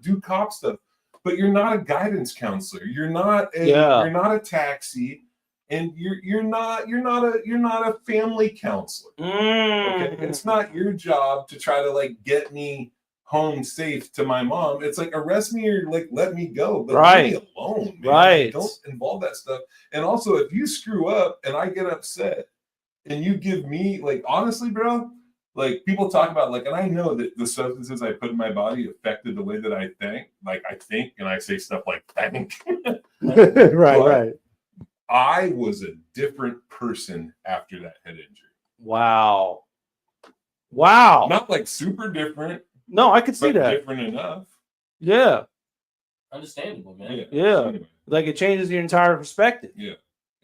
do cop stuff. but you're not a guidance counselor. You're not a taxi, and you're not a family counselor. Okay, it's not your job to try to like get me home safe to my mom. It's like arrest me or like let me go, but leave me alone, man. Right. Don't involve that stuff. And also, if you screw up and I get upset, and you give me like honestly, bro. Like people talk about like, and I know that the substances I put in my body affected the way that I think. Like I think, and I say stuff like think. right. I was a different person after that head injury. Wow. Not like super different. No, I could see but that. Different enough. Yeah. Understandable, man. Yeah. Anyway. Like it changes your entire perspective. Yeah.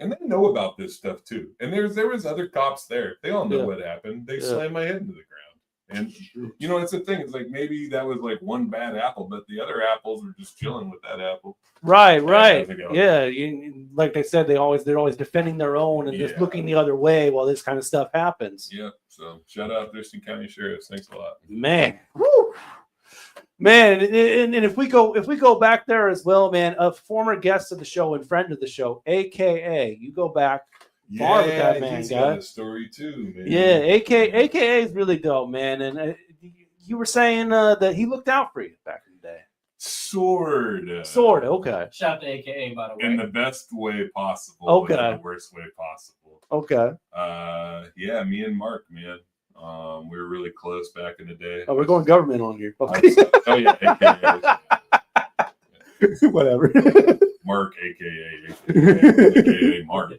And they know about this stuff too. And there was other cops there. They all know what happened. They slammed my head into the ground. And you know, it's the thing. It's like maybe that was like one bad apple, but the other apples were just chilling with that apple. Right. Yeah. Like they said, they're always defending their own and just looking the other way while this kind of stuff happens. Yeah. So shout out Thurston County Sheriffs. Thanks a lot. Man. Woo. Man, and if we go back there as well, man, a former guest of the show and friend of the show, AKA, you go back far with that man, he's got a story too, man. Yeah, AKA is really dope, man. And you were saying that he looked out for you back in the day. Sorta. Okay. Shout out to AKA, by the way. In the best way possible. Okay. In the worst way possible. Okay. Yeah, me and Mark, man. We were really close back in the day. Oh, we're going government on here. Okay. Oh yeah, AKA. Whatever. Mark, AKA Mark.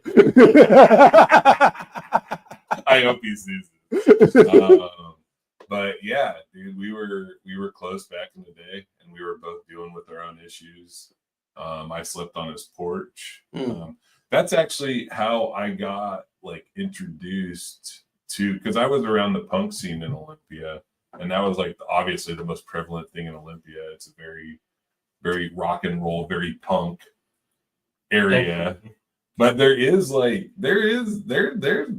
I hope he sees it. But yeah, dude, we were close back in the day, and we were both dealing with our own issues. I slept on his porch. That's actually how I got like introduced to, because I was around the punk scene in Olympia, and that was like obviously the most prevalent thing in Olympia. It's a very, very rock and roll, very punk area. But there's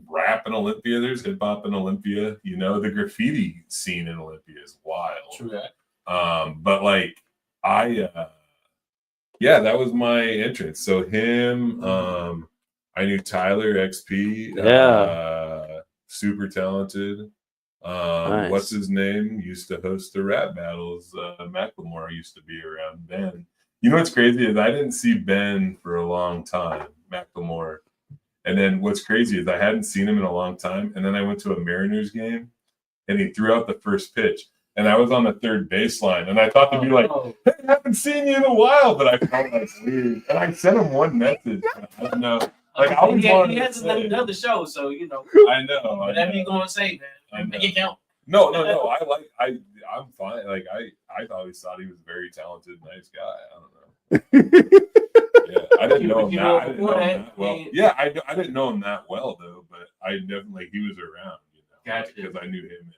rap in Olympia, there's hip hop in Olympia. You know, the graffiti scene in Olympia is wild. True that. But like that was my entrance. So him, I knew Tyler XP. Super talented. Nice. What's his name? Used to host the rap battles. Macklemore used to be around. Ben. You know what's crazy is I didn't see Ben for a long time, Macklemore. And then what's crazy is I hadn't seen him in a long time. And then I went to a Mariners game and he threw out the first pitch. And I was on the third baseline. And I thought to be like, hey, I haven't seen you in a while. But I felt like weird. And I sent him one message. I don't know. Like he hasn't done another show, so you know. I know. Whatever you gonna say, man. Make it count. No. I'm fine. Like I always thought he was a very talented, nice guy. I don't know. Yeah, I didn't know him that well. Yeah, I didn't know him that well though, but I definitely he was around, you know, gotcha. Because I knew him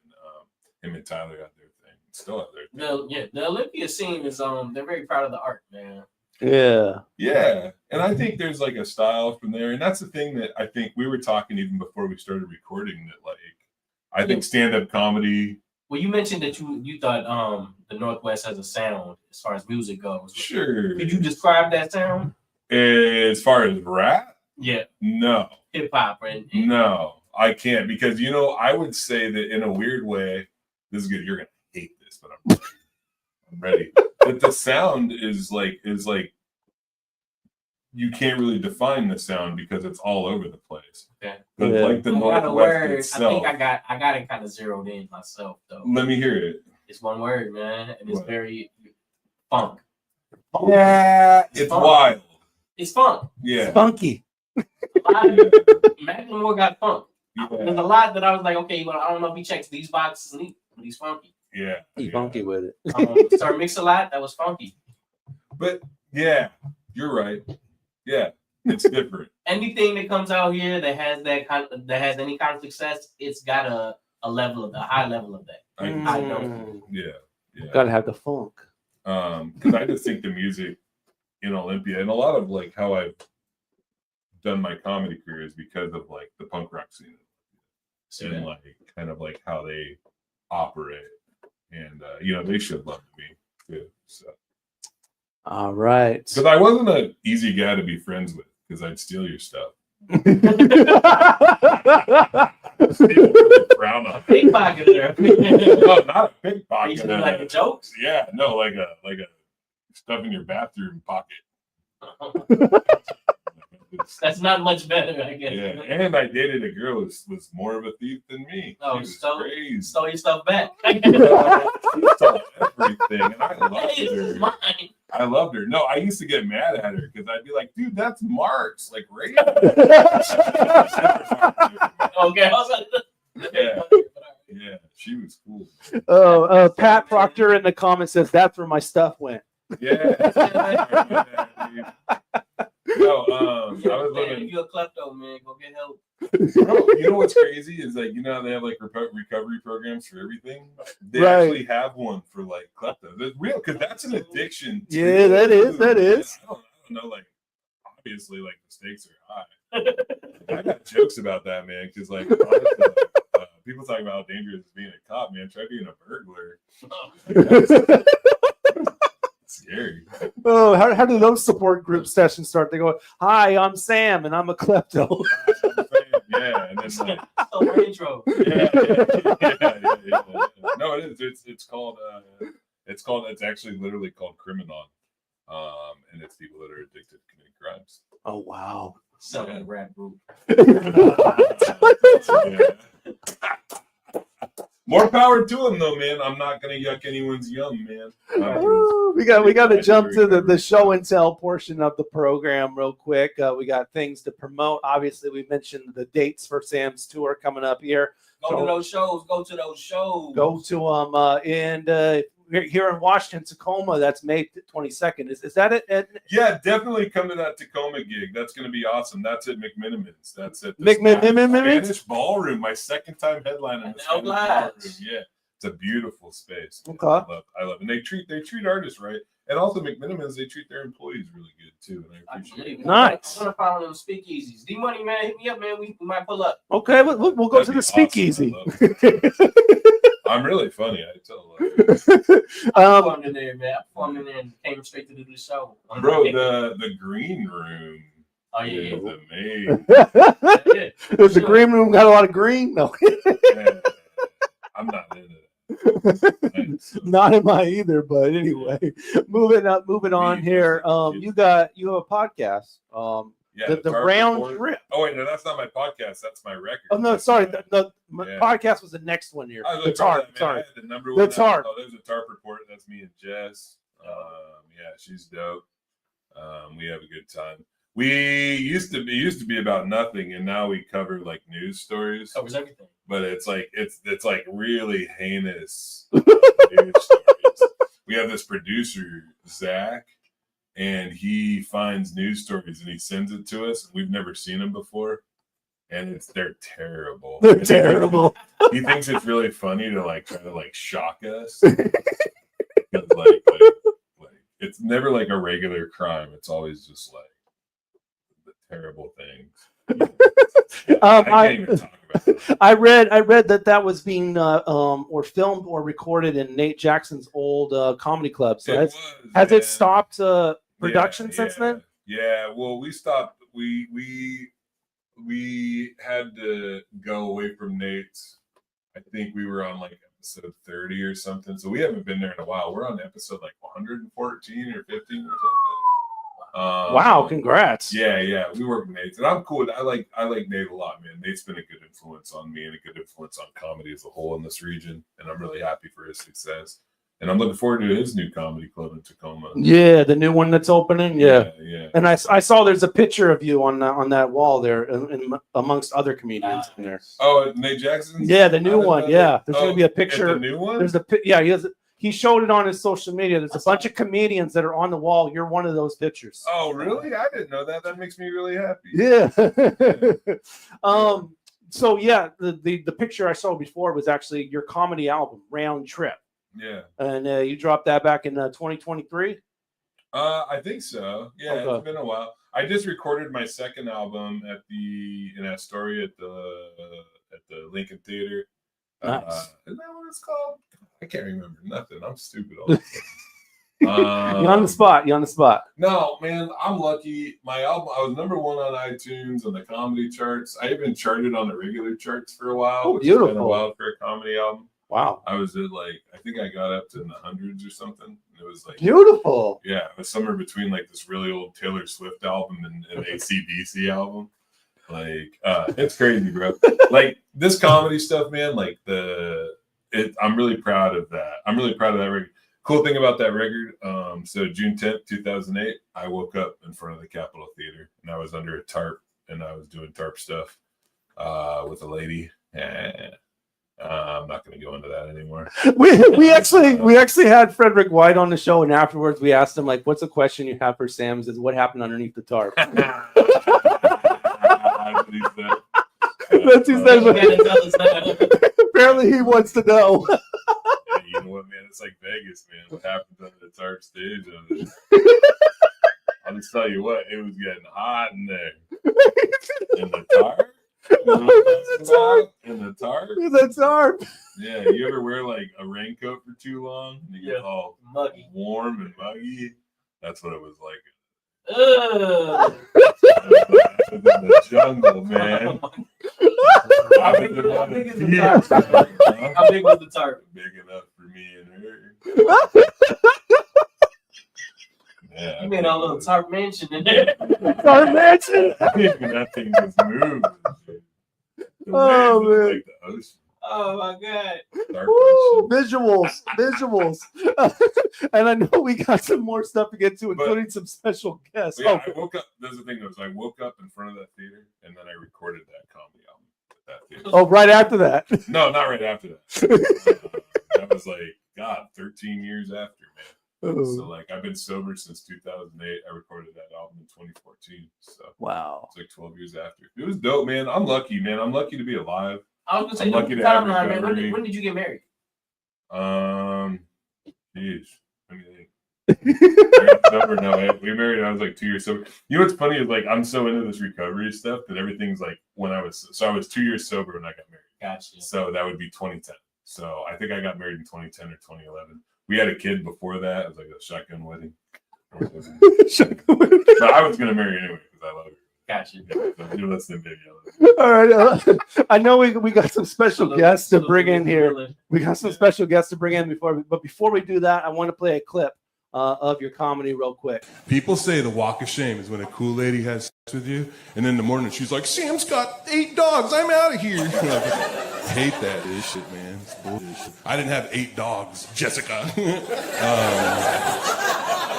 and Tyler got their thing, still have their thing. The Olympia scene is they're very proud of the art, man. Yeah, and I think there's like a style from there, and that's the thing that I think we were talking even before we started recording that like I think stand-up comedy. Well, you mentioned that you thought the Northwest has a sound as far as music goes. Sure. Could you describe that sound? As far as rap? Yeah. No. Hip hop, right? No, I can't, because you know I would say that in a weird way. This is good. You're gonna hate this, but I'm ready. But the sound is like you can't really define the sound because it's all over the place. Okay. But like the Northwest itself. I think I got it kind of zeroed in myself though. Let me hear it. It's one word, man, and it's very funk. Yeah, it's funk. wild. It's funk. Yeah, funky. Macklemore got funk. Yeah. There's a lot that I was like, okay, well, I don't know if he checks these boxes, but he's funky. Yeah, he's funky with it. Sir Mix-a-Lot, that was funky. But yeah, you're right. Yeah, it's different. Anything that comes out here that has any kind of success, it's got a high level of that. I know. Yeah. Gotta have the funk. Because I just think the music in Olympia and a lot of like how I've done my comedy career is because of like the punk rock scene and like kind of like how they operate, and you know they should love me too. So All right. Because I wasn't an easy guy to be friends with because I'd steal your stuff. Frown on pickpocketer. No, not a pickpocketer. Like jokes? Yeah, no, like a stuff in your bathroom pocket. That's not much better, I guess. Yeah, and I dated a girl who was more of a thief than me. Oh, stole your stuff back. She stole everything, and I loved her. Mine. I loved her. No, I used to get mad at her because I'd be like, dude, that's Mark's. Like, right? Okay. Yeah, she was cool. Oh, Pat Proctor in the comments says that's where my stuff went. Yeah. No, I was living. If you're a klepto, man, go get help. Bro, you know what's crazy is like, you know how they have like recovery programs for everything? They actually have one for like klepto. That's real, because that's an addiction. Yeah, that is. I don't know, like, obviously, like, the stakes are high. I got jokes about that, man, because like, honestly, people talk about how dangerous it's being a cop, man. Try being a burglar. Scary. Oh, how do those support group sessions start? They go, "Hi, I'm Sam, and I'm a klepto." Yeah, and then like, intro. Yeah. No, it is. It's called. It's actually literally called Criminon, and it's people that are addicted to committing crimes. Oh wow! So a rap group. More power to him, though, man. I'm not gonna yuck anyone's yum, man. We got to jump to the show and tell portion of the program real quick. We got things to promote. Obviously, we mentioned the dates for Sam's tour coming up here. Go to those shows. Go to them. And here in Washington, Tacoma. That's May 22nd. Is that it? Yeah, definitely come to that Tacoma gig. That's going to be awesome. That's at McMinimans. That's at the Spanish Ballroom. My second time headlining the Spanish Ballroom. Yeah, it's a beautiful space. Okay. I love it. And they treat artists right. And also McMinimans, they treat their employees really good too. And I appreciate it. Nice. I'm gonna follow them speakeasies. D Money, man, hit me up, man. We might pull up. Okay, we'll go to the speakeasy. I'm really funny. I tell you. I performed in there, man. I performed in there and came straight to do the show. Bro, the green room. Oh yeah. Is amazing. Does the green room got a lot of green? No. I'm not in it. Not in my either, but anyway, moving on here. You have a podcast. The round trip. Oh wait, no, that's not my podcast. That's my record. Oh no, sorry. My podcast was the next one here. Oh, the tarp. Sorry. The number one. The tarp. Oh, there's a tarp report. That's me and Jess. Yeah, she's dope. We have a good time. We used to be about nothing, and now we cover like news stories. Covers everything. But it's like really heinous news stories. We have this producer, Zach, and he finds news stories and he sends it to us. We've never seen them before, and they're terrible. They're terrible. He thinks it's really funny to like try to like shock us. like it's never like a regular crime. It's always just like the terrible things. I can't even talk about it. I read that was being or filmed or recorded in Nate Jackson's old comedy club. So has it stopped production since then? Yeah. Well, we stopped. We had to go away from Nate's. I think we were on like episode 30 or something. So we haven't been there in a while. We're on episode like 114 or 15 or something. Wow, congrats. Yeah. We work with Nate. And I'm cool. I like Nate a lot, man. Nate's been a good influence on me and a good influence on comedy as a whole in this region. And I'm really happy for his success. And I'm looking forward to his new comedy club in Tacoma. Yeah, the new one that's opening. Yeah. Yeah. And I saw there's a picture of you on that wall there, amongst other comedians in there. Oh, Nate Jackson. Yeah, the new one. Yeah, there's going to be a picture. The new one. There's he showed it on his social media. There's a bunch of comedians that are on the wall. You're one of those pictures. Oh, really? I didn't know that. That makes me really happy. Yeah. So yeah, the picture I saw before was actually your comedy album, Round Trip. Yeah. And you dropped that back in 2023? I think so. Yeah, okay. It's been a while. I just recorded my second album in Astoria at the Lincoln Theater. Nice. Isn't that what it's called? I can't remember nothing. I'm stupid all the time. You're on the spot. You're on the spot. No, man, I'm lucky. My album, I was #1 on iTunes on the comedy charts. I even charted on the regular charts for a while. Oh, which beautiful. is kind of wild for a comedy album. Wow. I was at I think I got up to in the hundreds or something. It was beautiful. Yeah, it was somewhere between this really old Taylor Swift album and an AC/DC album. It's crazy, bro. This comedy stuff, man. I'm really proud of that. I'm really proud of that record. Cool thing about that record. So June 10th, 2008, I woke up in front of the Capitol Theater and I was under a tarp and I was doing tarp stuff with a lady. And I'm not going to go into that anymore. We actually had Frederick White on the show, and afterwards we asked him what's a question you have for Sam? He says, what happened underneath the tarp? That's what he said. Apparently he wants to know. Yeah, you know what, man? It's like Vegas, man. What happens under the tarp stage? I'll just tell you what, it was getting hot in there. In the tarp? In the tarp? Yeah, you ever wear a raincoat for too long? And you get all muggy, warm and muggy. That's what it was like. In the jungle, man. How big was the tarp? Big enough for me and her. Yeah, you made a little tarp mansion in there. Tarp mansion? That thing was moving. Oh, man. The ocean. Oh, my God. Ooh, visuals. And I know we got some more stuff to get to, including some special guests. Yeah, I woke up. That's the thing, though. I woke up in front of that theater, and then I recorded that comedy album at that theater. Oh, right after that? No, not right after that. That was 13 years after, man. So I've been sober since 2008. I recorded that album in 2014. So wow, it's 12 years after. It was dope, man. I'm lucky, man. I'm lucky to be alive. I was gonna say, lucky to have recovery. when did you get married? Geez, let me think. Sober, no, we married. I was 2 years sober. You know what's funny is I'm so into this recovery stuff that everything's when I was 2 years sober when I got married. Gotcha. So that would be 2010. So I think I got married in 2010 or 2011. We had a kid before that. It was a shotgun wedding. But I was gonna marry anyway because I love her. Gotcha. Yeah, you're listening, baby. All right. I know we got some special guests to bring in here. We got some special guests to bring in before we do that, I want to play a clip of your comedy real quick. People say the walk of shame is when a cool lady has sex with you, and in the morning she's like, "Sam's got 8 dogs. I'm out of here." Hate that shit, man. It's bullshit. I didn't have 8 dogs, Jessica.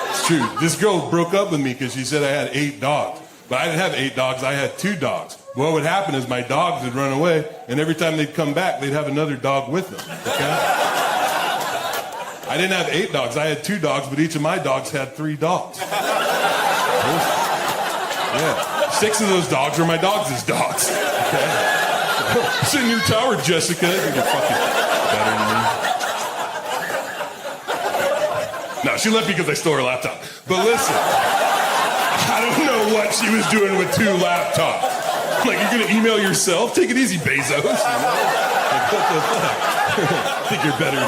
It's true. This girl broke up with me because she said I had 8 dogs. But I didn't have 8 dogs. I had 2 dogs. What would happen is my dogs would run away, and every time they'd come back, they'd have another dog with them. Okay? I didn't have 8 dogs. I had 2 dogs, but each of my dogs had 3 dogs. Yeah. 6 of those dogs were my dogs' dogs. Okay? It's a new tower, Jessica. You're fucking better than me. No, she left because I stole her laptop. But listen, I don't know what she was doing with 2 laptops. You're gonna email yourself? Take it easy, Bezos. What the fuck? I think you're better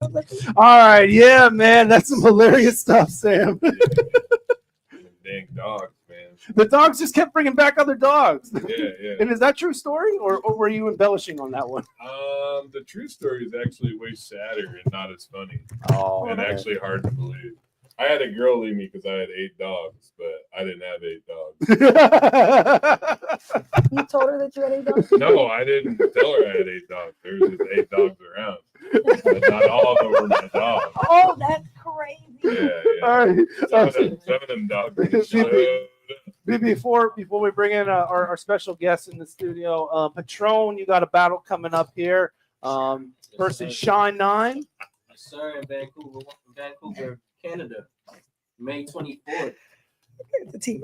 than me. All right, yeah, man, that's some hilarious stuff, Sam. Dang dogs, man. The dogs just kept bringing back other dogs. Yeah. And is that true story, or were you embellishing on that one? The true story is actually way sadder and not as funny. Oh, and actually hard to believe. I had a girl leave me because I had 8 dogs, but I didn't have 8 dogs. You told her that you had 8 dogs? No, I didn't tell her I had 8 dogs. There was just 8 dogs around. But not all of them were my dogs. Oh, that's crazy. Yeah. All right. Some of them dogs. Before we bring in our special guest in the studio, Patron, you got a battle coming up here versus Shine 9. Yes, sir, in Vancouver, Canada, May 24th.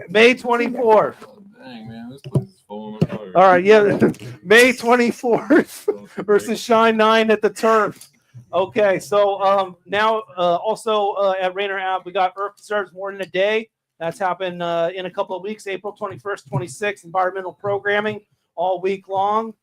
May 24th. Dang, man, this place is falling apart. All right, yeah. May 24th versus Shine 9 at the Turf. Okay, so now also at Rainier Avenue, we got Earth Deserves More Than a Day. That's happened in a couple of weeks, April 21st, 26th. Environmental programming all week long.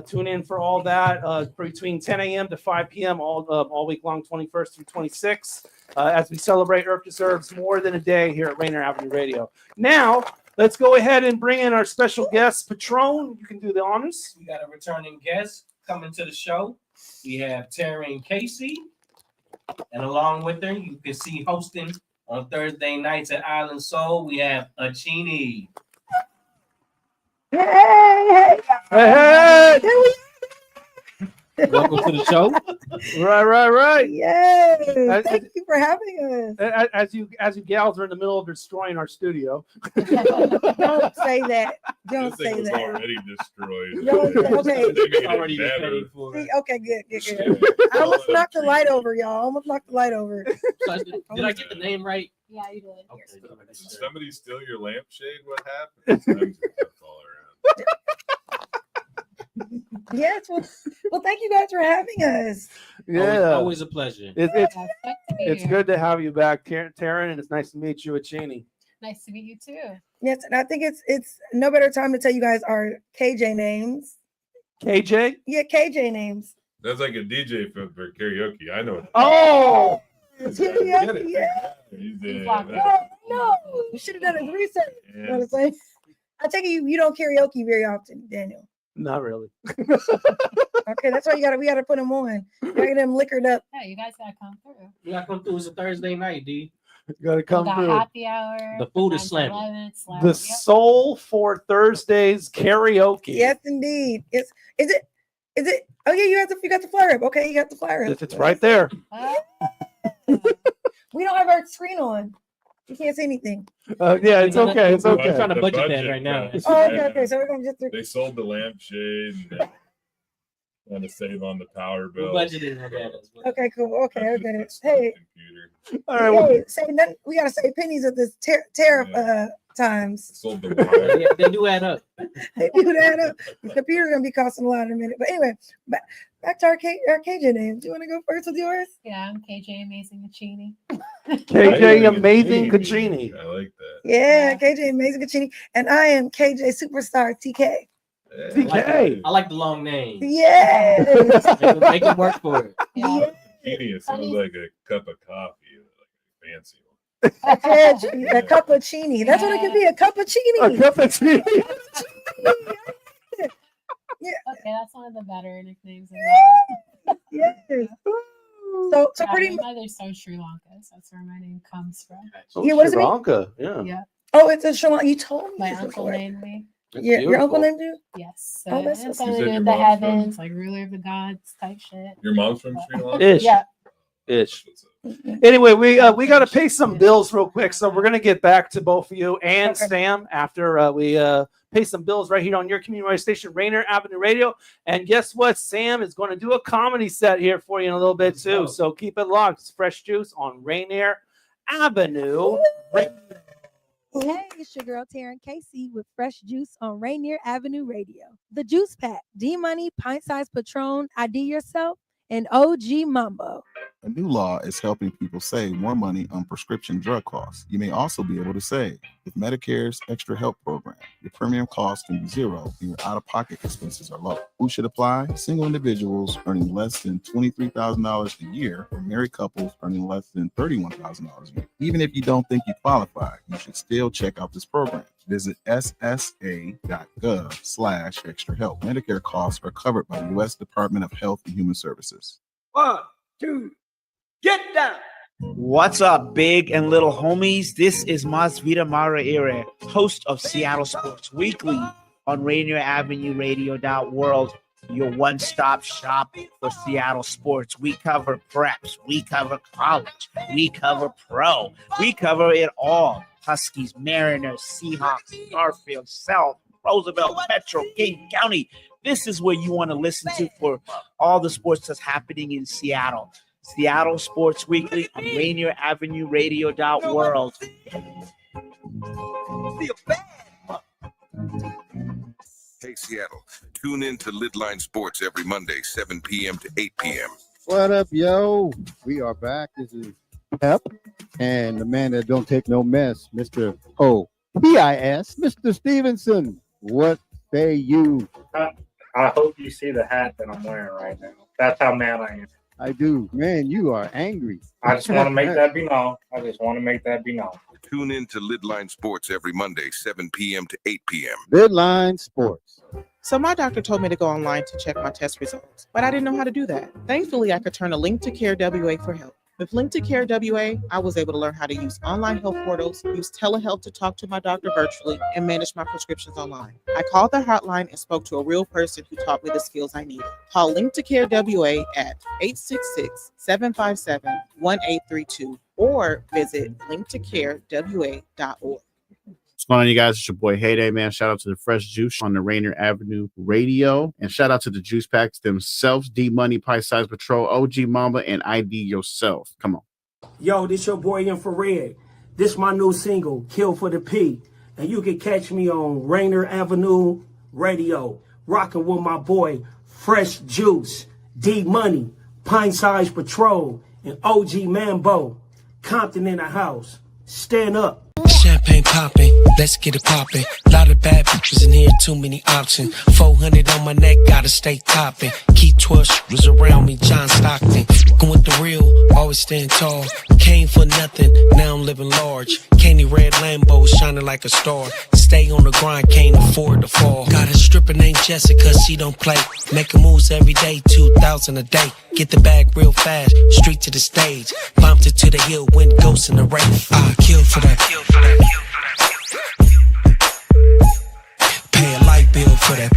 Tune in for all that between 10 a.m. to 5 p.m. all week long, 21st through 26th, as we celebrate Earth Deserves More Than a Day here at Rainier Avenue Radio. Now, let's go ahead and bring in our special guest, Patron. You can do the honors. We got a returning guest coming to the show. We have Taryn Kacey, and along with her, you can see hosting on Thursday nights at Island Soul, we have Achini. Hey! Welcome to the show. Right. Yay! Thank you for having us. As you gals are in the middle of destroying our studio. Don't say that. Don't say was that. already destroyed. Okay. They made Already it better. paid for it. See, okay, good. I almost knocked the light over, y'all. Almost knocked the light over. So did I get the name right? Yeah, you did. Okay. Did somebody steal your lampshade? What happened? I'm just all around. Yes. Well, thank you guys for having us. Yeah. Always a pleasure. It's good to have you back, Taryn, and it's nice to meet you, Achini. Nice to meet you too. Yes, and I think it's no better time to tell you guys our KJ names. KJ? Yeah, KJ names. That's like a DJ for karaoke. I know it. Oh! Karaoke, yeah. You did. No, you should have done his research. You know what I'm saying? I take it you don't karaoke very often, Daniel. Not really. Okay, that's why we gotta put them on. Get them liquored up. Yeah, you guys gotta come through. You gotta come through. It's a Thursday night, D. You gotta come We got through. happy hour. The food is 9 to slamming. 11, slamming. The Yep. Soul for Thursdays karaoke. Yes, indeed. Is it? Oh yeah, you got the flyer up. Okay, you got the flyer up. It's right there. We don't have our screen on. You can't see anything. Yeah, it's okay. It's okay. I'm trying to budget that right now. Oh, okay. So we're gonna just. They sold the lampshade and trying to save on the power bill. Budgeting on that as well. Okay, cool. Okay, I get it. Hey, all right. Well, hey, say nothing. We gotta say pennies at this tariff times. Sold the wire. Yeah, they do add up. They do that up. The computer's gonna be costing a lot in a minute. But anyway, back to our KJ names. Do you want to go first with yours? Yeah, I'm KJ Amazing Achini. KJ Amazing Kacini. I like that. Yeah, KJ Amazing Achini, and I am KJ Superstar TK. TK. I like the long name. Yes. Make it work for it. Yeah. It sounds like a cup of coffee, like a fancy one. A cappuccini. That's what it could be. A cappuccini. A cappuccini. Yeah. Okay, that's one of the better nicknames. Yes. So pretty much. My mother's from Sri Lanka, so that's where my name comes from. Yeah, what does it Sri mean? Lanka. Yeah. Yeah. Oh, it's a Sri Lanka. You told me. My this uncle before. named me. Yeah, your uncle named you? Yes. Oh, that's it's so something sweet. to do with the heavens, like ruler of the gods type shit. Your mom's from Sri Lanka? Ish. Yeah. Ish. Anyway, we got to pay some bills real quick, so we're gonna get back to both of you and Sam after we pay some bills right here on your community radio station, Rainier Avenue Radio. And guess what? Sam is going to do a comedy set here for you in a little bit too. So keep it locked. It's Fresh Juice on Rainier Avenue. Hey, it's your girl Taryn Kacey with Fresh Juice on Rainier Avenue Radio. The Juice Pack, D-Money, Pint Size Patron, ID Yourself, and OG Mambo. A new law is helping people save more money on prescription drug costs. You may also be able to save with Medicare's Extra Help program. Your premium cost can be zero and your out-of-pocket expenses are low. Who should apply? Single individuals earning less than $23,000 a year or married couples earning less than $31,000 a year. Even if you don't think you qualify, you should still check out this program. Visit ssa.gov/extra help. Medicare costs are covered by the U.S. Department of Health and Human Services. 1, 2, get down. What's up, big and little homies? This is Masvita Mara, host of Seattle Sports Weekly on Rainier Avenue Radio.world, your one-stop shop for Seattle sports. We cover preps, we cover college, we cover pro, we cover it all. Huskies, Mariners, Seahawks, Garfield, South, Roosevelt, Metro, King County. This is where you want to listen to for all the sports that's happening in Seattle. Seattle Sports Weekly on Rainier Avenue Radio.world. Hey, Seattle. Tune in to Lidline Sports every Monday, 7 p.m. to 8 p.m. What up, yo? We are back. This is Pep and the man that don't take no mess, Mr. O-P-I-S, Mr. Stevenson. What say you? I hope you see the hat that I'm wearing right now. That's how mad I am. I do. Man, you are angry. I just want to make that be known. Tune in to Lidline Sports every Monday, 7 p.m. to 8 p.m. Midline Sports. So my doctor told me to go online to check my test results, but I didn't know how to do that. Thankfully, I could turn to Link to Care WA for help. With Link to Care WA, I was able to learn how to use online health portals, use telehealth to talk to my doctor virtually, and manage my prescriptions online. I called the hotline and spoke to a real person who taught me the skills I needed. Call Link to Care WA at 866-757-1832 or visit linktocarewa.org. What's going on, you guys? It's your boy Heyday, man. Shout out to the Fresh Juice on the Rainier Avenue Radio. And shout out to the Juice Packs themselves, D-Money, Pint Size Patron, OG Mambo, and ID Yourself. Come on. Yo, this your boy Infrared. This my new single, Kill for the P. And you can catch me on Rainier Avenue Radio, rocking with my boy Fresh Juice, D-Money, Pint Size Patron, and OG Mambo. Compton in the house. Stand up. Champagne popping, let's get it popping. Lot of bad bitches in here, too many options. 400 on my neck, gotta stay topping. Keep 12 shooters around me, John Stockton. Going with the real, always stand tall. Came for nothing, now I'm living large. Candy red Lambo shining like a star. Stay on the grind, can't afford to fall. Got a stripper named Jessica, she don't play. Making moves every day, 2,000 a day. Get the bag real fast, straight to the stage. Bumped it to the hill, went ghost in the rain. I kill for that. Pay a light bill for that.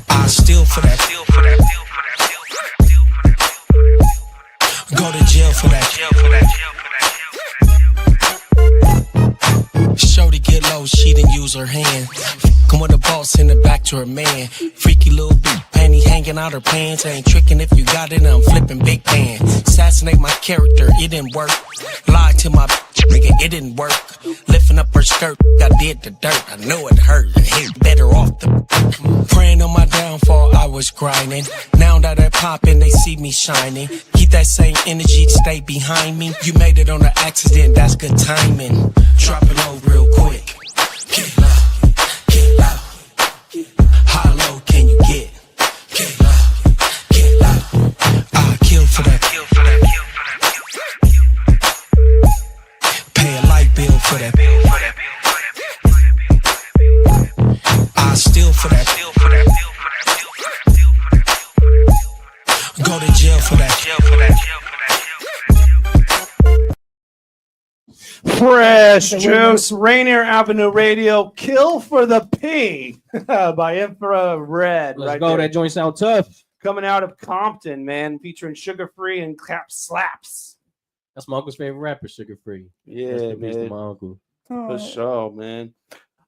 I steal for that. Go to jail for that. Shorty get low, she didn't use her hand. Come with the boss in the back to her man. Freaky little beat, panty hanging out her pants. I ain't tricking if you got it, I'm flipping big pan. Assassinate my character, it didn't work. Lie to my nigga, it didn't work. Lifting up her skirt, I did the dirt. I know it hurt, I hit better off the. Praying on my downfall, I was grinding. Now that I poppin', they see me shining. Keep that same energy, stay behind me. You made it on an accident, that's good timing. Drop it low real quick. Get low, get low. How low can you get? Get low, get low. I kill for that. Pay a light bill for that. I steal for that. Go to jail for that. Fresh Juice, Rainier Avenue Radio, Kill for the P by Infrared. Let's go. That joint sound tough. Coming out of Compton, man, featuring Sugar Free and Clap Slaps. That's my uncle's favorite rapper, Sugar Free. Yeah, man. My uncle. For sure, man.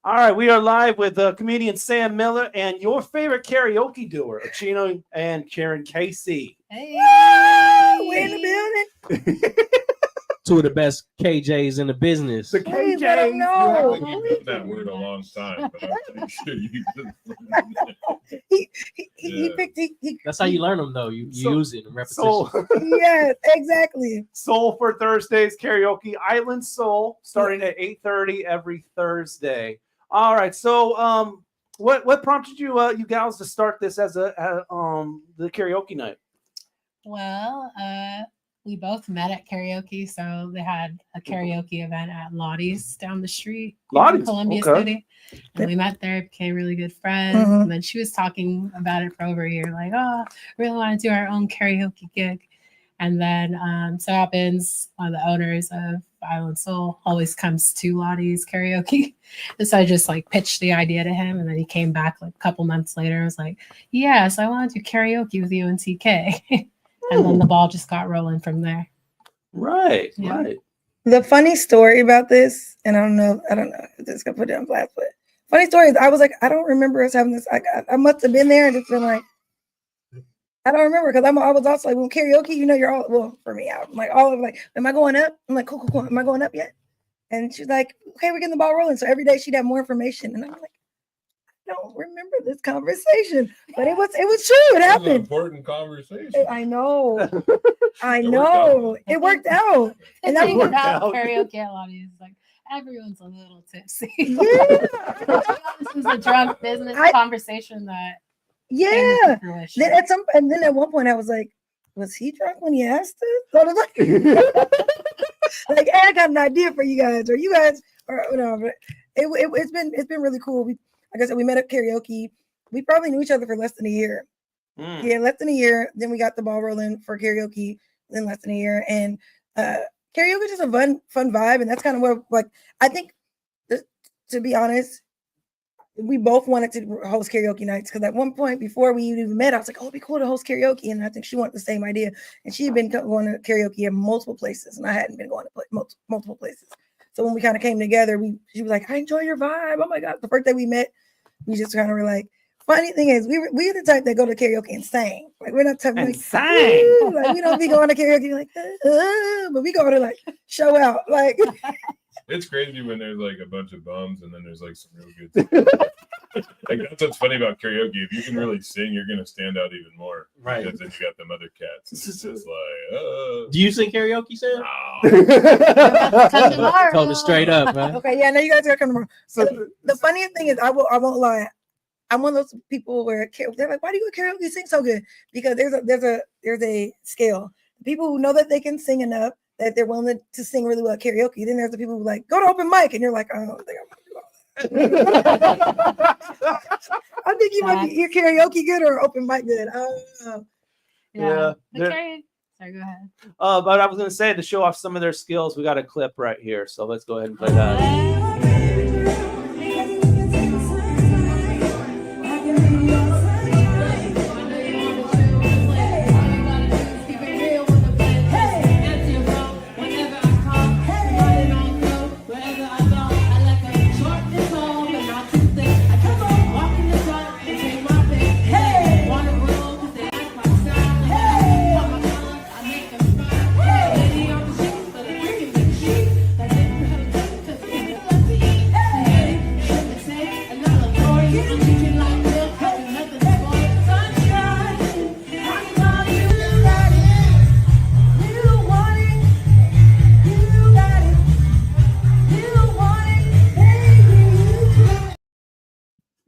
All right, we are live with comedian Sam Miller and your favorite karaoke doer, Achini and Taryn Kacey. Hey, we're in the building. Two of the best KJs in the business. The Please let them know. You've used that word a long time, but I'm pretty sure you He picked. That's how you learn them, though. You use it in repetition. Soul. Yes, exactly. Soul for Thursdays karaoke, Island Soul, starting at 8:30 every Thursday. All right, so what prompted you you gals to start this as the karaoke night? Well, we both met at karaoke, so they had a karaoke event at Lottie's down the street in Columbia City. And we met there, became really good friends. Mhm. And then she was talking about it for over a year, like, oh, we really want to do our own karaoke gig. And then so happens one of the owners of Island Soul always comes to Lottie's karaoke. And so I just like pitched the idea to him. And then he came back like a couple months later and was like, yeah, so I want to do karaoke with you and TK. And then the ball just got rolling from there. Right, Yeah. right. The funny story about this, and I don't know if this gonna put it on blast, but funny story is I was like, I don't remember us having this. I must have been there and just been like, I don't remember because I was also like, well, karaoke, you know, you're all, well, for me, I'm like, all of like, am I going up? I'm like, cool. Am I going up yet? And she's like, okay, we're getting the ball rolling. So every day she'd have more information. And I'm like, I don't remember this conversation, but it was true. It It was an happened. important conversation. I know. I know. It worked out. The And that thing worked about out. karaoke at Lottie's is like everyone's a little tipsy. Yeah. This is a drunk business conversation that Yeah. came to fruition. Then at one point I was like, was he drunk when he asked us? So I was like, hey, I got an idea for you guys, or you guys, or whatever. It's been really cool. Like I said, we met at karaoke. We probably knew each other for less than a year. Yeah, less than a year. Then we got the ball rolling for karaoke. Then less than a year, and karaoke is just a fun vibe, and that's kind of what, like, I think. To be honest, we both wanted to host karaoke nights because at one point before we even met, I was like, "Oh, it'd be cool to host karaoke," and I think she wanted the same idea. And she had been going to karaoke in multiple places, and I hadn't been going to multiple places. So when we kind of came together, she was like, "I enjoy your vibe." Oh my god! The first day we met, we just kind of were like. Funny thing is, we're the type that go to karaoke and sing. Like we're not type like sing. Like we don't be going to karaoke like, but we go to like show out. Like it's crazy when there's like a bunch of bums and then there's like some real good. Like that's what's funny about karaoke. If you can really sing, you're gonna stand out even more. Right. Because then you got them other cats. It's just like, Do you sing karaoke, Sam? come tomorrow. Told it straight up, man. Okay, yeah, now you guys gotta come tomorrow. So the funniest thing is, I won't lie. I'm one of those people where they're like, "Why do you go karaoke sing so good?" Because there's a scale. People who know that they can sing enough that they're willing to sing really well at karaoke. Then there's the people who like go to open mic, and you're like, "I don't think I want to do all that." I think you might be your karaoke good or open mic good. I don't know. Yeah. Sorry, go ahead. But I was gonna say to show off some of their skills, we got a clip right here. So let's go ahead and play that.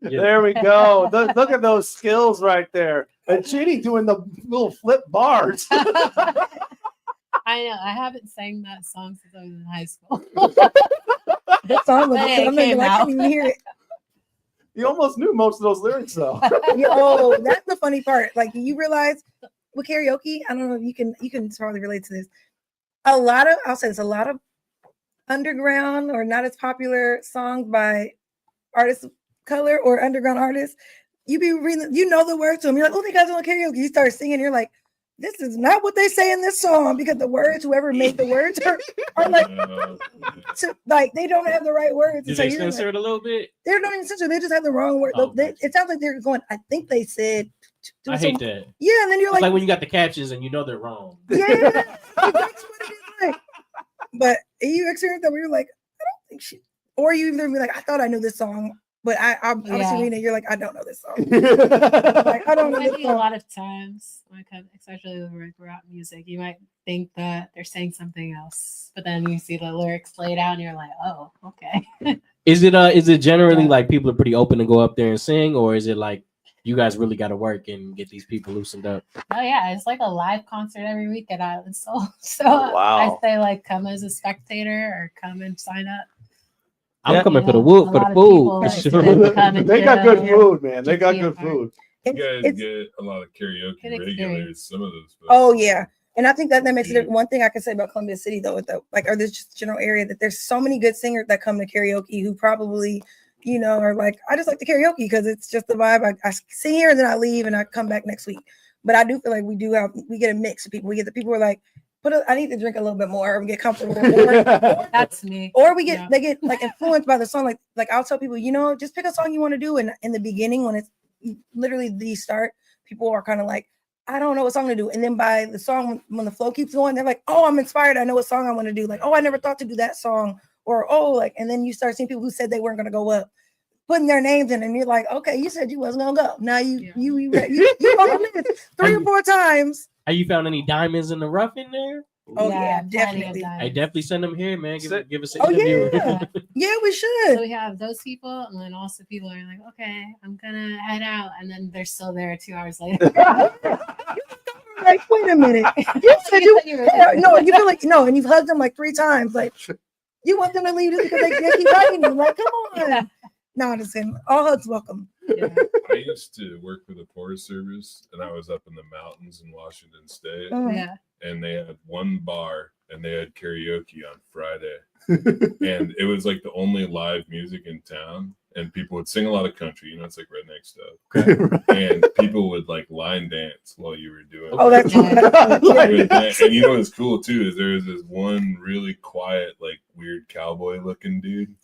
There we go. Look at those skills right there. And Achini doing the little flip bars. I know. I haven't sang that song since I was in high school. That song was I couldn't even hear it. You almost knew most of those lyrics though. Yo, that's the funny part. Like you realize with karaoke, I don't know if you can probably relate to this. I'll say it's a lot of underground or not as popular songs by artists of color or underground artists. You be reading, you know the words to them. You're like, oh, they got on karaoke. You start singing. You're like, this is not what they say in this song because the words, whoever made the words are like, they don't have the right words. Did they censor it a little bit? They're not even censored. They just have the wrong word. Oh, it sounds like they're going, I think they said. I hate that. Yeah, and then you're it's like when you got the captions and you know they're wrong. Yeah, that's what it is like. But you experience that where you're like, I don't think she, or you either be like, I thought I knew this song, but I was reading it. You're like, I don't know this song. Like, I don't know this song. A lot of times, especially with rap music, you might think that they're saying something else, but then you see the lyrics played out, and you're like, oh, okay. Is it generally like people are pretty open to go up there and sing, or is it like you guys really got to work and get these people loosened up? Oh yeah, it's like a live concert every week at Island Soul. So wow. I say like come as a spectator or come and sign up. I'm coming for the food. They got good food, man. They got good food. You guys get a lot of karaoke regulars. Some of those. Oh yeah, and I think that makes it. One thing I can say about Columbia City though, or this just general area, that there's so many good singers that come to karaoke who probably, are like, I just like the karaoke because it's just the vibe. I sing here and then I leave and I come back next week. But I do feel like we get a mix of people. We get the people who are like, I need to drink a little bit more or get comfortable. That's me. Or they get like influenced by the song. Like I'll tell people, just pick a song you want to do. And in the beginning, when it's literally the start, people are kind of like, I don't know what song to do. And then by the song, when the flow keeps going, they're like, oh, I'm inspired. I know what song I want to do. Like, oh, I never thought to do that song. Or, and then you start seeing people who said they weren't going to go up, putting their names in, and you're like, okay, you said you wasn't going to go. Now you on the list 3 or 4 times. Have you found any diamonds in the rough in there? Oh Yeah, yeah, plenty of definitely. them. Hey, definitely send them here, man. Give us an Oh interview. yeah, yeah, we should. So we have those people, and then also people are like, okay, I'm gonna head out, and then they're still there 2 hours later. Like, wait a minute. You said you no, you feel like no, and you've hugged them like 3 times. Like you want them to leave just because they keep hugging you. Like, come on. No, I'm just saying, all hugs welcome. I used to work for the Forest Service, and I was up in the mountains in Washington State. Yeah. And they had one bar, and they had karaoke on Friday, and it was like the only live music in town. And people would sing a lot of country, you know, it's like redneck stuff. And people would like line dance while you were doing. Oh, that's and you know what's cool too is there was this one really quiet, like weird cowboy looking dude.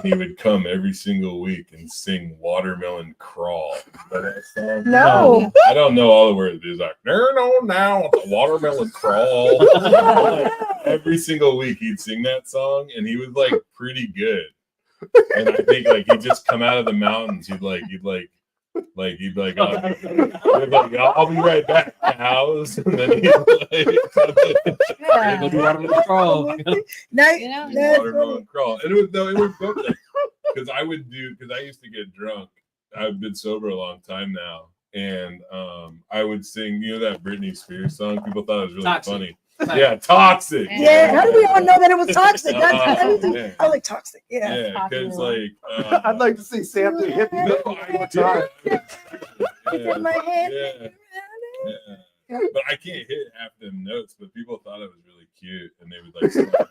He would come every single week and sing Watermelon Crawl. No. I don't know all the words. He's like, "Turn on now with the Watermelon Crawl." Every single week he'd sing that song, and he was like pretty good. And I think like he'd just come out of the mountains. He'd be like, I'll be right back, house. And then he'd Go do Watermelon Crawl. Watermelon Crawl. And it was both because I used to get drunk. I've been sober a long time now, and I would sing, you know, that Britney Spears song. People thought it was really Toxic. funny. Yeah, Toxic. Yeah, how do we all know that it was toxic? Yeah. I like Toxic. Yeah. Yeah, because like I'd like to see Sam do hip hop. In my head. Yeah. But I can't hit half them notes, but people thought it was really cute, and they would like sign me up.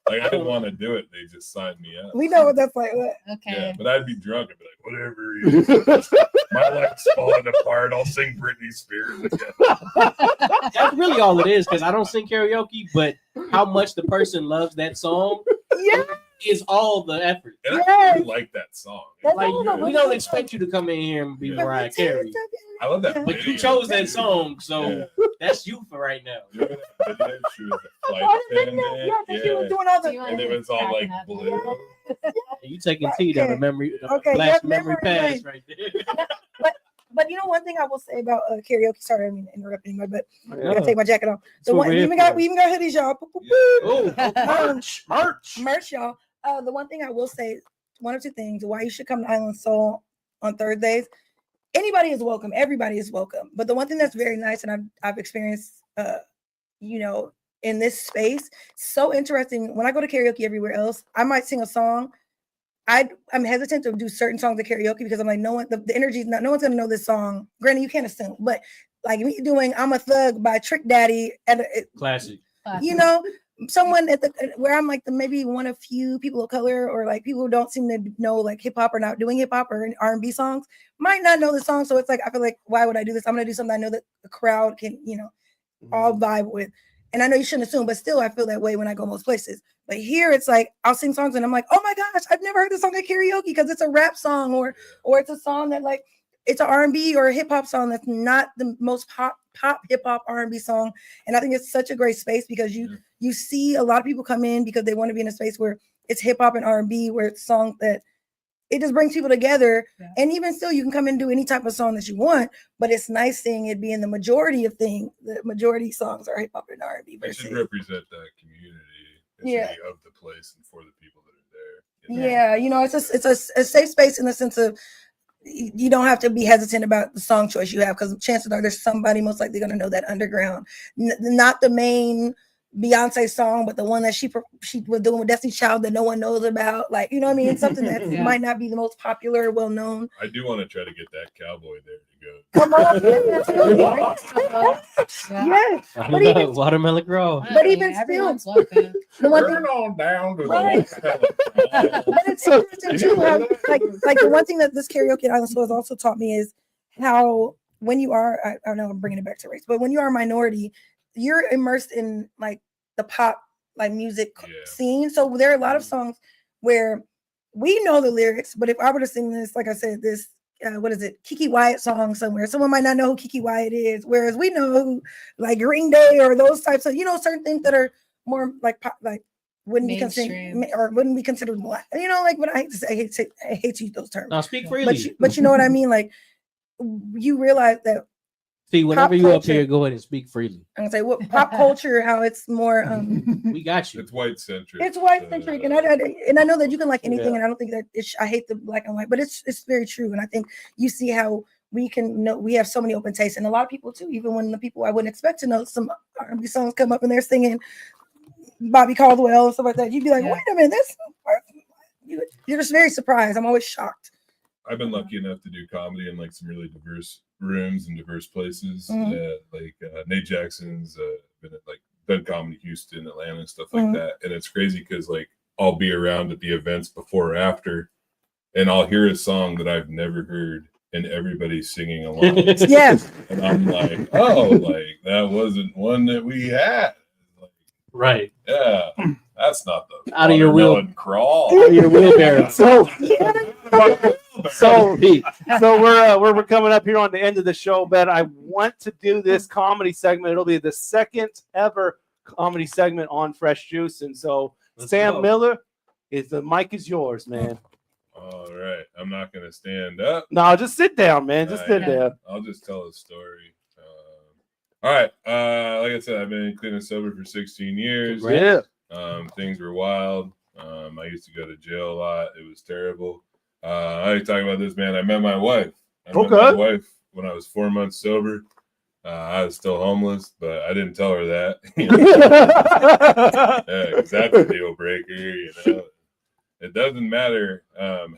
Like I didn't want to do it, they just signed me up. We know what that's like. What? Yeah, but I'd be drunk and be like, whatever. My life's falling apart. I'll sing Britney Spears again. That's really all it is, because I don't sing karaoke, but how much the person loves that song is all the effort. And I really like that song. Like, we don't expect you to come in here and be Mariah Carey. I love that. But you chose that song, so that's you for right now. She was a flight attendant. And it was all like blue. You taking tea to the memory, yeah, memory pass right there. But you know, one thing I will say about karaoke. Sorry, I mean interrupt anybody, but I Yeah. gotta take my jacket off. That's what We we're even here got hoodies, y'all. Merch, y'all. The one thing I will say, one or two things, why you should come to Island Soul on Thursdays. Anybody is welcome. Everybody is welcome. But the one thing that's very nice, and I've experienced, you know, in this space, so interesting. When I go to karaoke everywhere else, I might sing a song. I'm hesitant to do certain songs at karaoke because I'm like, no one, the energy is not, no one's gonna know this song. Granted, you can't assume, but like me doing "I'm a Thug" by Trick Daddy at Classic. you know, someone at where I'm like maybe one of few people of color or like people who don't seem to know like hip hop or not doing hip hop or R&B songs might not know the song. So it's like I feel like, why would I do this? I'm gonna do something I know that the crowd can, you know, all vibe with. And I know you shouldn't assume, but still I feel that way when I go most places. But here it's like I'll sing songs and I'm like, oh my gosh, I've never heard this song at karaoke because it's a rap song or it's a song that like it's an R&B or a hip hop song that's not the most pop hip hop R&B song. And I think it's such a great space because you see a lot of people come in because they want to be in a space where it's hip hop and R&B, where it's songs that it just brings people together. Yeah. And even still, you can come in and do any type of song that you want, but it's nice seeing it being the majority of things. The majority songs are hip hop and R&B. It should represent that community. Of the place and for the people that are there. Yeah, you know, it's a safe space in the sense of you don't have to be hesitant about the song choice you have because chances are there's somebody most likely going to know that underground, not the main Beyonce song, but the one that she was doing with Destiny's Child that no one knows about. Like, you know what I mean? Something that might not be the most popular, well known. I do want to try to get that cowboy there to go. Come on, yes. But even, Watermelon Crawl. But even still, the one thing on down to but it's interesting too. How, like the one thing that this karaoke Island Soul has also taught me is how when you are, I know I'm bringing it back to race, but when you are a minority, you're immersed in like the pop like music scene. So there are a lot of songs where we know the lyrics, but if I were to sing this, like I said, this what is it, Kiki Wyatt song somewhere, someone might not know who Kiki Wyatt is, whereas we know who, like Green Day or those types of, you know, certain things that are more like pop, like wouldn't be considered black, you know, like, but I hate to use those terms. Now speak freely. But you know what I mean, like you realize that See, whenever pop you up culture. here, go ahead and speak freely. I'm gonna say what pop culture, how it's more We got you. It's white centric. it's white centric, and I know that you can like anything, Yeah. and I don't think that I hate the black and white, but it's very true, and I think you see how we can know we have so many open tastes, and a lot of people too, even when the people I wouldn't expect to know some R&B songs come up and they're singing Bobby Caldwell and stuff like that, you'd be like, wait a minute, you're just very surprised. I'm always shocked. I've been lucky enough to do comedy in like some really diverse rooms and diverse places. Mhm. Like Nate Jackson's been at like done comedy Houston, Atlanta, and stuff like Mhm. that. And it's crazy because like I'll be around at the events before or after, and I'll hear a song that I've never heard, and everybody's singing along. Yeah. And I'm like, oh, like that wasn't one that we had. Right. Yeah, that's not the Out of your wheel- watermelon crawl. Out of your wheelbarrow. So we're coming up here on the end of the show, but I want to do this comedy segment. It'll be the second ever comedy segment on Fresh Juice, and so Sam go. Miller, the mic is yours, man. All right, I'm not gonna stand up. No, just sit down, man. Just sit down. I'll just tell a story. All right, like I said, I've been clean and sober for 16 years. Yeah. Things were wild. I used to go to jail a lot. It was terrible. I like talking about this, man. I met my wife. I met my wife when I was 4 months sober. I was still homeless, but I didn't tell her that. Yeah, 'cause that's a deal breaker, you know. It doesn't matter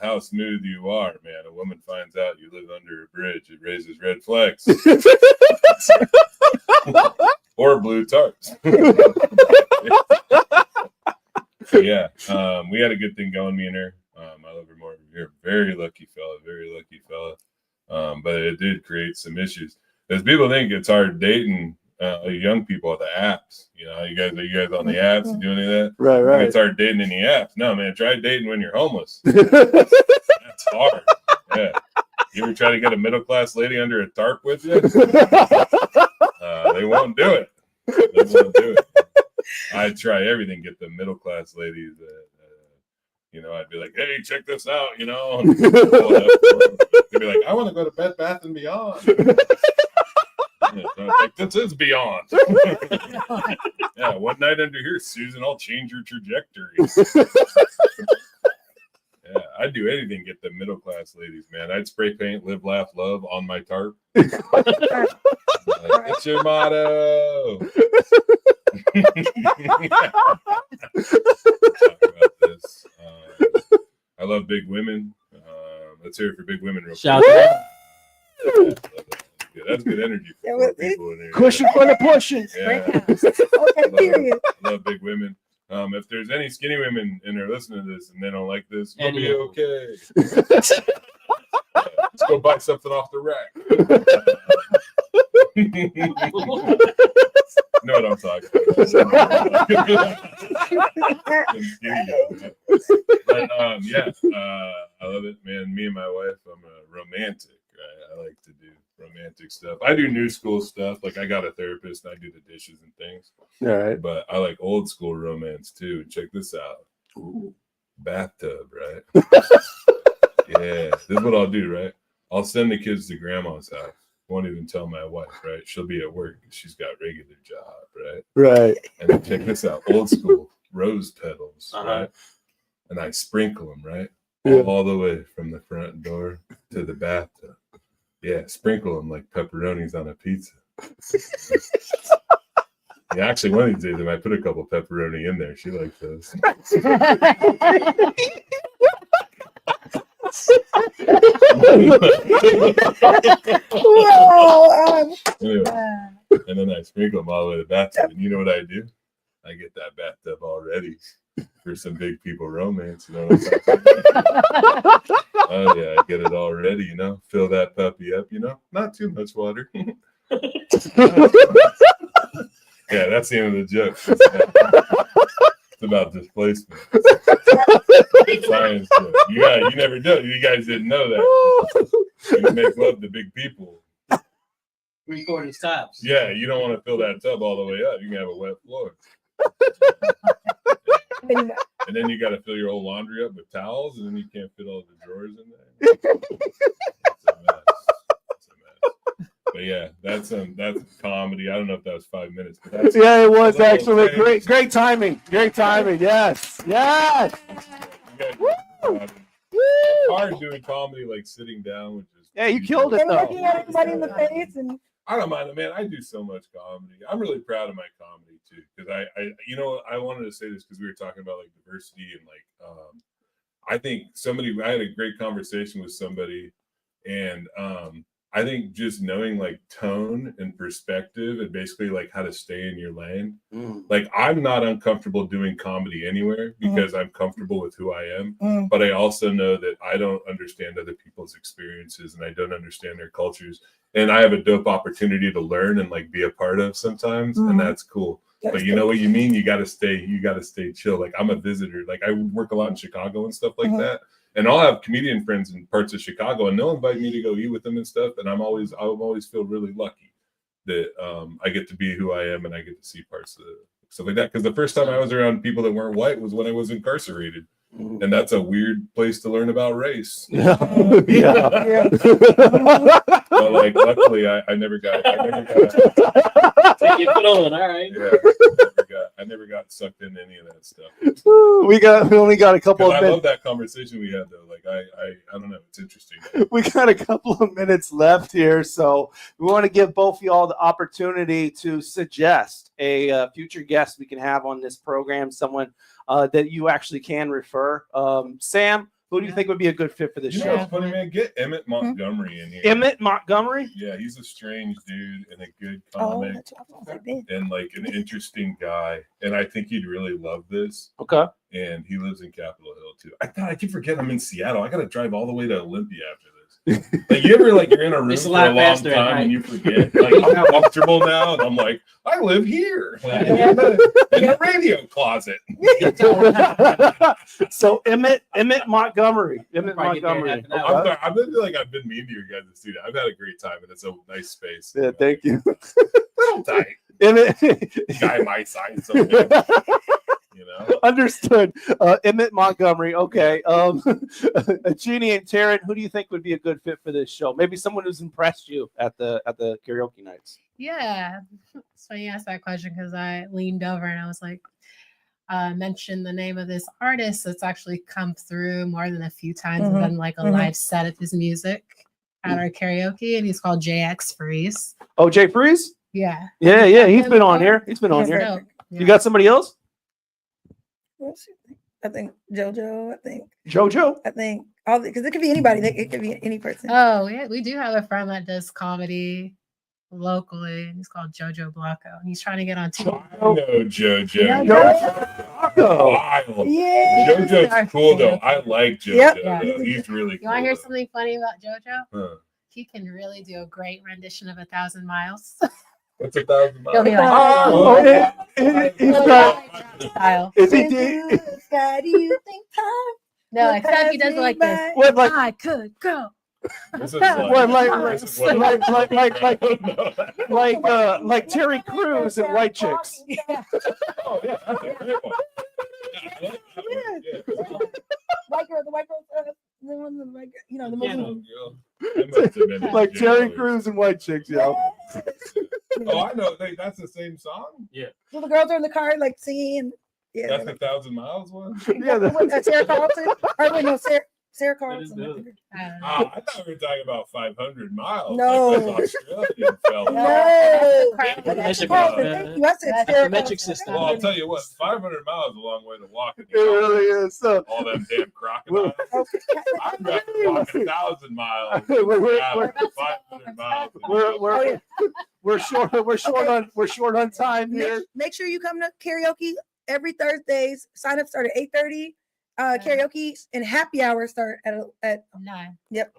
how smooth you are, man. A woman finds out you live under a bridge, it raises red flags. Or blue tarps. So, yeah, we had a good thing going, me and her. I love her more. You're a very lucky fella, but it did create some issues. Because people think it's hard dating young people at the apps. You know, you guys on the apps? You do any of that? Right. You think it's hard dating any apps. No, man, try dating when you're homeless. That's hard. Yeah. You ever try to get a middle class lady under a tarp with you? They won't do it. I'd try everything, get the middle class ladies. I'd be like, hey, check this out, and they'd be like, I want to go to Bed Bath and Beyond. Like, this is beyond. Yeah, one night under here, Susan, I'll change your trajectory. Yeah, I'd do anything, get the middle class ladies, man. I'd spray paint, live, laugh, love on my tarp. It's your motto. Talk about this. I love big women. Let's hear it for big women real quick. Shout out. Yeah, that's good energy for four people in here. Cushion for the pushing. Yeah. Okay, period. I love big women. If there's any skinny women and they're listening to this and they don't like this, you'll be okay. Let's go buy something off the rack. Know what I'm talking about. But I love it, man. Me and my wife, I'm a romantic. Right? I like to do romantic stuff. I do new school stuff. Like I got a therapist and I do the dishes and things. All right. But I like old school romance too. Check this out. Ooh, bathtub, right? Yeah. This is what I'll do, right? I'll send the kids to grandma's house. Won't even tell my wife, right? She'll be at work. She's got a regular job, right? Right. And then check this out. Old school rose petals, right? And I sprinkle them, right? Yeah. All the way from the front door to the bathtub. Yeah, sprinkle them like pepperonis on a pizza. Yeah, actually, one of these days I might put a couple pepperoni in there. She likes those. Anyway, and then I sprinkle them all the way to the bathtub. And you know what I do? I get that bathtub all ready for some big people romance. You know what I'm talking about? Oh, yeah, I get it all ready, Fill that puppy up, Not too much water. Yeah, that's the end of the joke. It's about displacement. Science joke. You never know. You guys didn't know that. You make love to big people. 3/4 tops. Yeah, you don't want to fill that tub all the way up. You can have a wet floor. And then you got to fill your whole laundry up with towels, and then you can't fit all the drawers in there. It's a mess. But yeah, that's comedy. I don't know if that was 5 minutes. But that's, Yeah, it was that's actually okay. great timing. Great timing. Yes. Yes. It's hard doing comedy like sitting down with just. Yeah, you killed it And though. looking at everybody in the face and I don't mind it, man. I do so much comedy. I'm really proud of my comedy too, because I wanted to say this because we were talking about like diversity and like I think I had a great conversation with somebody, and I think just knowing like tone and perspective and basically like how to stay in your lane. Like I'm not uncomfortable doing comedy anywhere because I'm comfortable with who I am. But I also know that I don't understand other people's experiences and I don't understand their cultures. And I have a dope opportunity to learn and like be a part of sometimes. And that's cool. But you know what you mean? You gotta stay chill. Like I'm a visitor. Like I work a lot in Chicago and stuff like that. And I'll have comedian friends in parts of Chicago, and they'll invite me to go eat with them and stuff. And I always feel really lucky that I get to be who I am and I get to see parts of stuff like that. Because the first time I was around people that weren't white was when I was incarcerated, and that's a weird place to learn about race. Yeah. But like, luckily, I never got. Take your foot on, all right. Yeah, I never got sucked into any of that stuff. We only got a couple of I minutes. love that conversation we had though. Like I don't know, it's interesting. We got a couple of minutes left here, so we want to give both of y'all the opportunity to suggest a future guest we can have on this program, someone that you actually can refer. Sam, who do you think would be a good fit for this You know show? what's funny, man? Get Emmett Montgomery in here. Emmett Montgomery? Yeah, he's a strange dude and a good oh, comic that's what I was like, and like an interesting guy. And I think you'd really love this. Okay. And he lives in Capitol Hill too. I keep forgetting I'm in Seattle. I got to drive all the way to Olympia after this. Like you ever like you're in a room It's a for lot a long faster at time night. and you forget. Like I'm comfortable now, and I'm like, I live here like, in the radio closet. So Emmett Montgomery. Emmett Probably get there Montgomery. in half an I'm hour. sorry, I've been like I've been mean to your guys to see that. I've had a great time and it's a nice space. Yeah, thank you. Little tight. Emmett. Guy my size, so big, you know. Understood. Emmett Montgomery. Okay. Achini and Taryn, who do you think would be a good fit for this show? Maybe someone who's impressed you at the karaoke nights. Yeah. It's funny you asked that question because I leaned over and I was like, mentioned the name of this artist that's actually come through more than a few times and done like a live set of his music at our karaoke, and he's called JX Freeze. Oh, Jay Freeze? Yeah. Yeah. He's been on here. He's been on here. dope. You got somebody else? I think JoJo. I think JoJo. I think all because it could be anybody. It could be any person. Oh, yeah. We do have a friend that does comedy locally, and he's called JoJo Blanco, and he's trying to get on TV. I know JoJo. Yeah, Wild. Yeah. JoJo's cool though. I like JoJo. Yep. Though. He's really You cool. want to hear though. something funny about JoJo? Huh. He can really do a great rendition of 1,000 Miles. What's 1,000 miles? He'll be like, Oh, yeah. He's got. style. Is he? How do you think time? No, except he does it like this. What, like? I could go. This is like, What, this is what- like Terry Crews and White Chicks. Oh yeah, that's a great one. Yeah, White girl, the white girl, the one, the white girl, you know, the yeah. Muslim. I must have been Like in Terry jail. Crews and White Chicks, yo. Oh, I know. That's the same song. Yeah. So the girls are in the car, like singing. Yeah. That's 1,000 miles one. Yeah. Sarah Carlton. Or wait, no, Sarah Carlton. Oh, I thought we were talking about 500 miles. No. Like this Australian fella. No. That's Sarah Carlton. Thank you. I said That's Sarah the metric Carlton. system. Well, I'll tell you what, 500 miles is a long way to walk. It really is. So, All them damn crocodiles. I'd rather walk 1,000 miles. We're- than 500 miles. we're short on time here. Make sure you come to karaoke every Thursdays. Sign up start at 8:30. Karaoke and happy hour start at 9. Yep.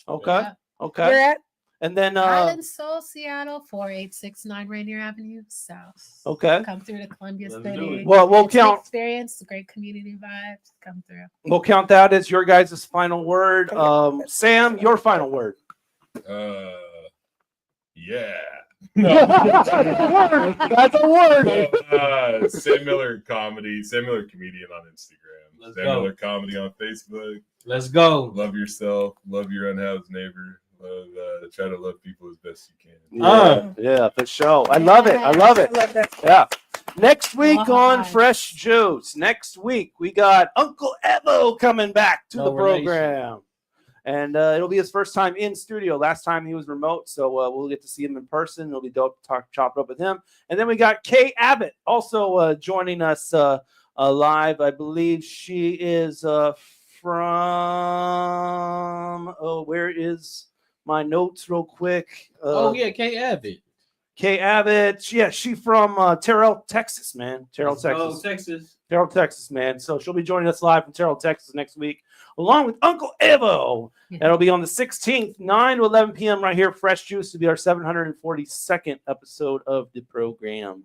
Okay. Where at? And then Island Soul, Seattle, 4869 Rainier Avenue South. Okay. Come through to Columbia Let's City. do it. Well, we'll It's an count. experience, great community vibes. Come through. We'll count that as your guys' final word. Sam, your final word. Yeah. That's a word. Sam Miller comedy, Sam Miller comedian on Instagram. Let's Sam go. Miller comedy on Facebook. Let's go. Love yourself. Love your unhoused neighbor. of try to love people as best you can. Yeah, for sure. I love it. I love it. Yeah. Next week on Fresh Juice. Next week we got Uncle Evo coming back to the program. And it'll be his first time in studio. Last time he was remote, so we'll get to see him in person. It'll be dope to chop it up with him. And then we got Kay Abbott also joining us live. I believe she is from. Oh, where is my notes, real quick? Kay Abbott. Kay Abbott. Yeah, she from Terrell, Texas, man. Terrell, Texas. Terrell, Texas, man. So she'll be joining us live from Terrell, Texas next week, along with Uncle Evo. That'll be on the 16th, 9 to 11 p.m. right here. Fresh Juice will be our 742nd episode of the program.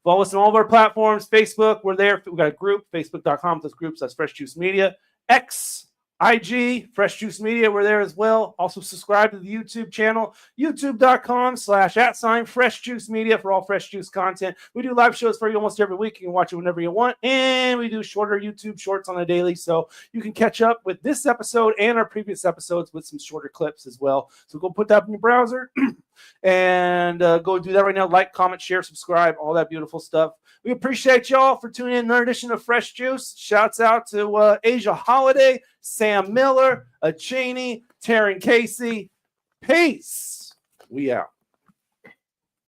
Follow us on all of our platforms. Facebook, we're there. We've got a group, facebook.com. Those groups, that's Fresh Juice Media. X, IG, Fresh Juice Media, we're there as well. Also subscribe to the YouTube channel, youtube.com/@Fresh Juice Media for all Fresh Juice content. We do live shows for you almost every week. You can watch it whenever you want. And we do shorter YouTube shorts on a daily, so you can catch up with this episode and our previous episodes with some shorter clips as well. So go put that in your browser and go do that right now. Like, comment, share, subscribe, all that beautiful stuff. We appreciate y'all for tuning in another edition of Fresh Juice. Shouts out to Asia Holiday, Sam Miller, Achini, Taryn Kacey. Peace. We out.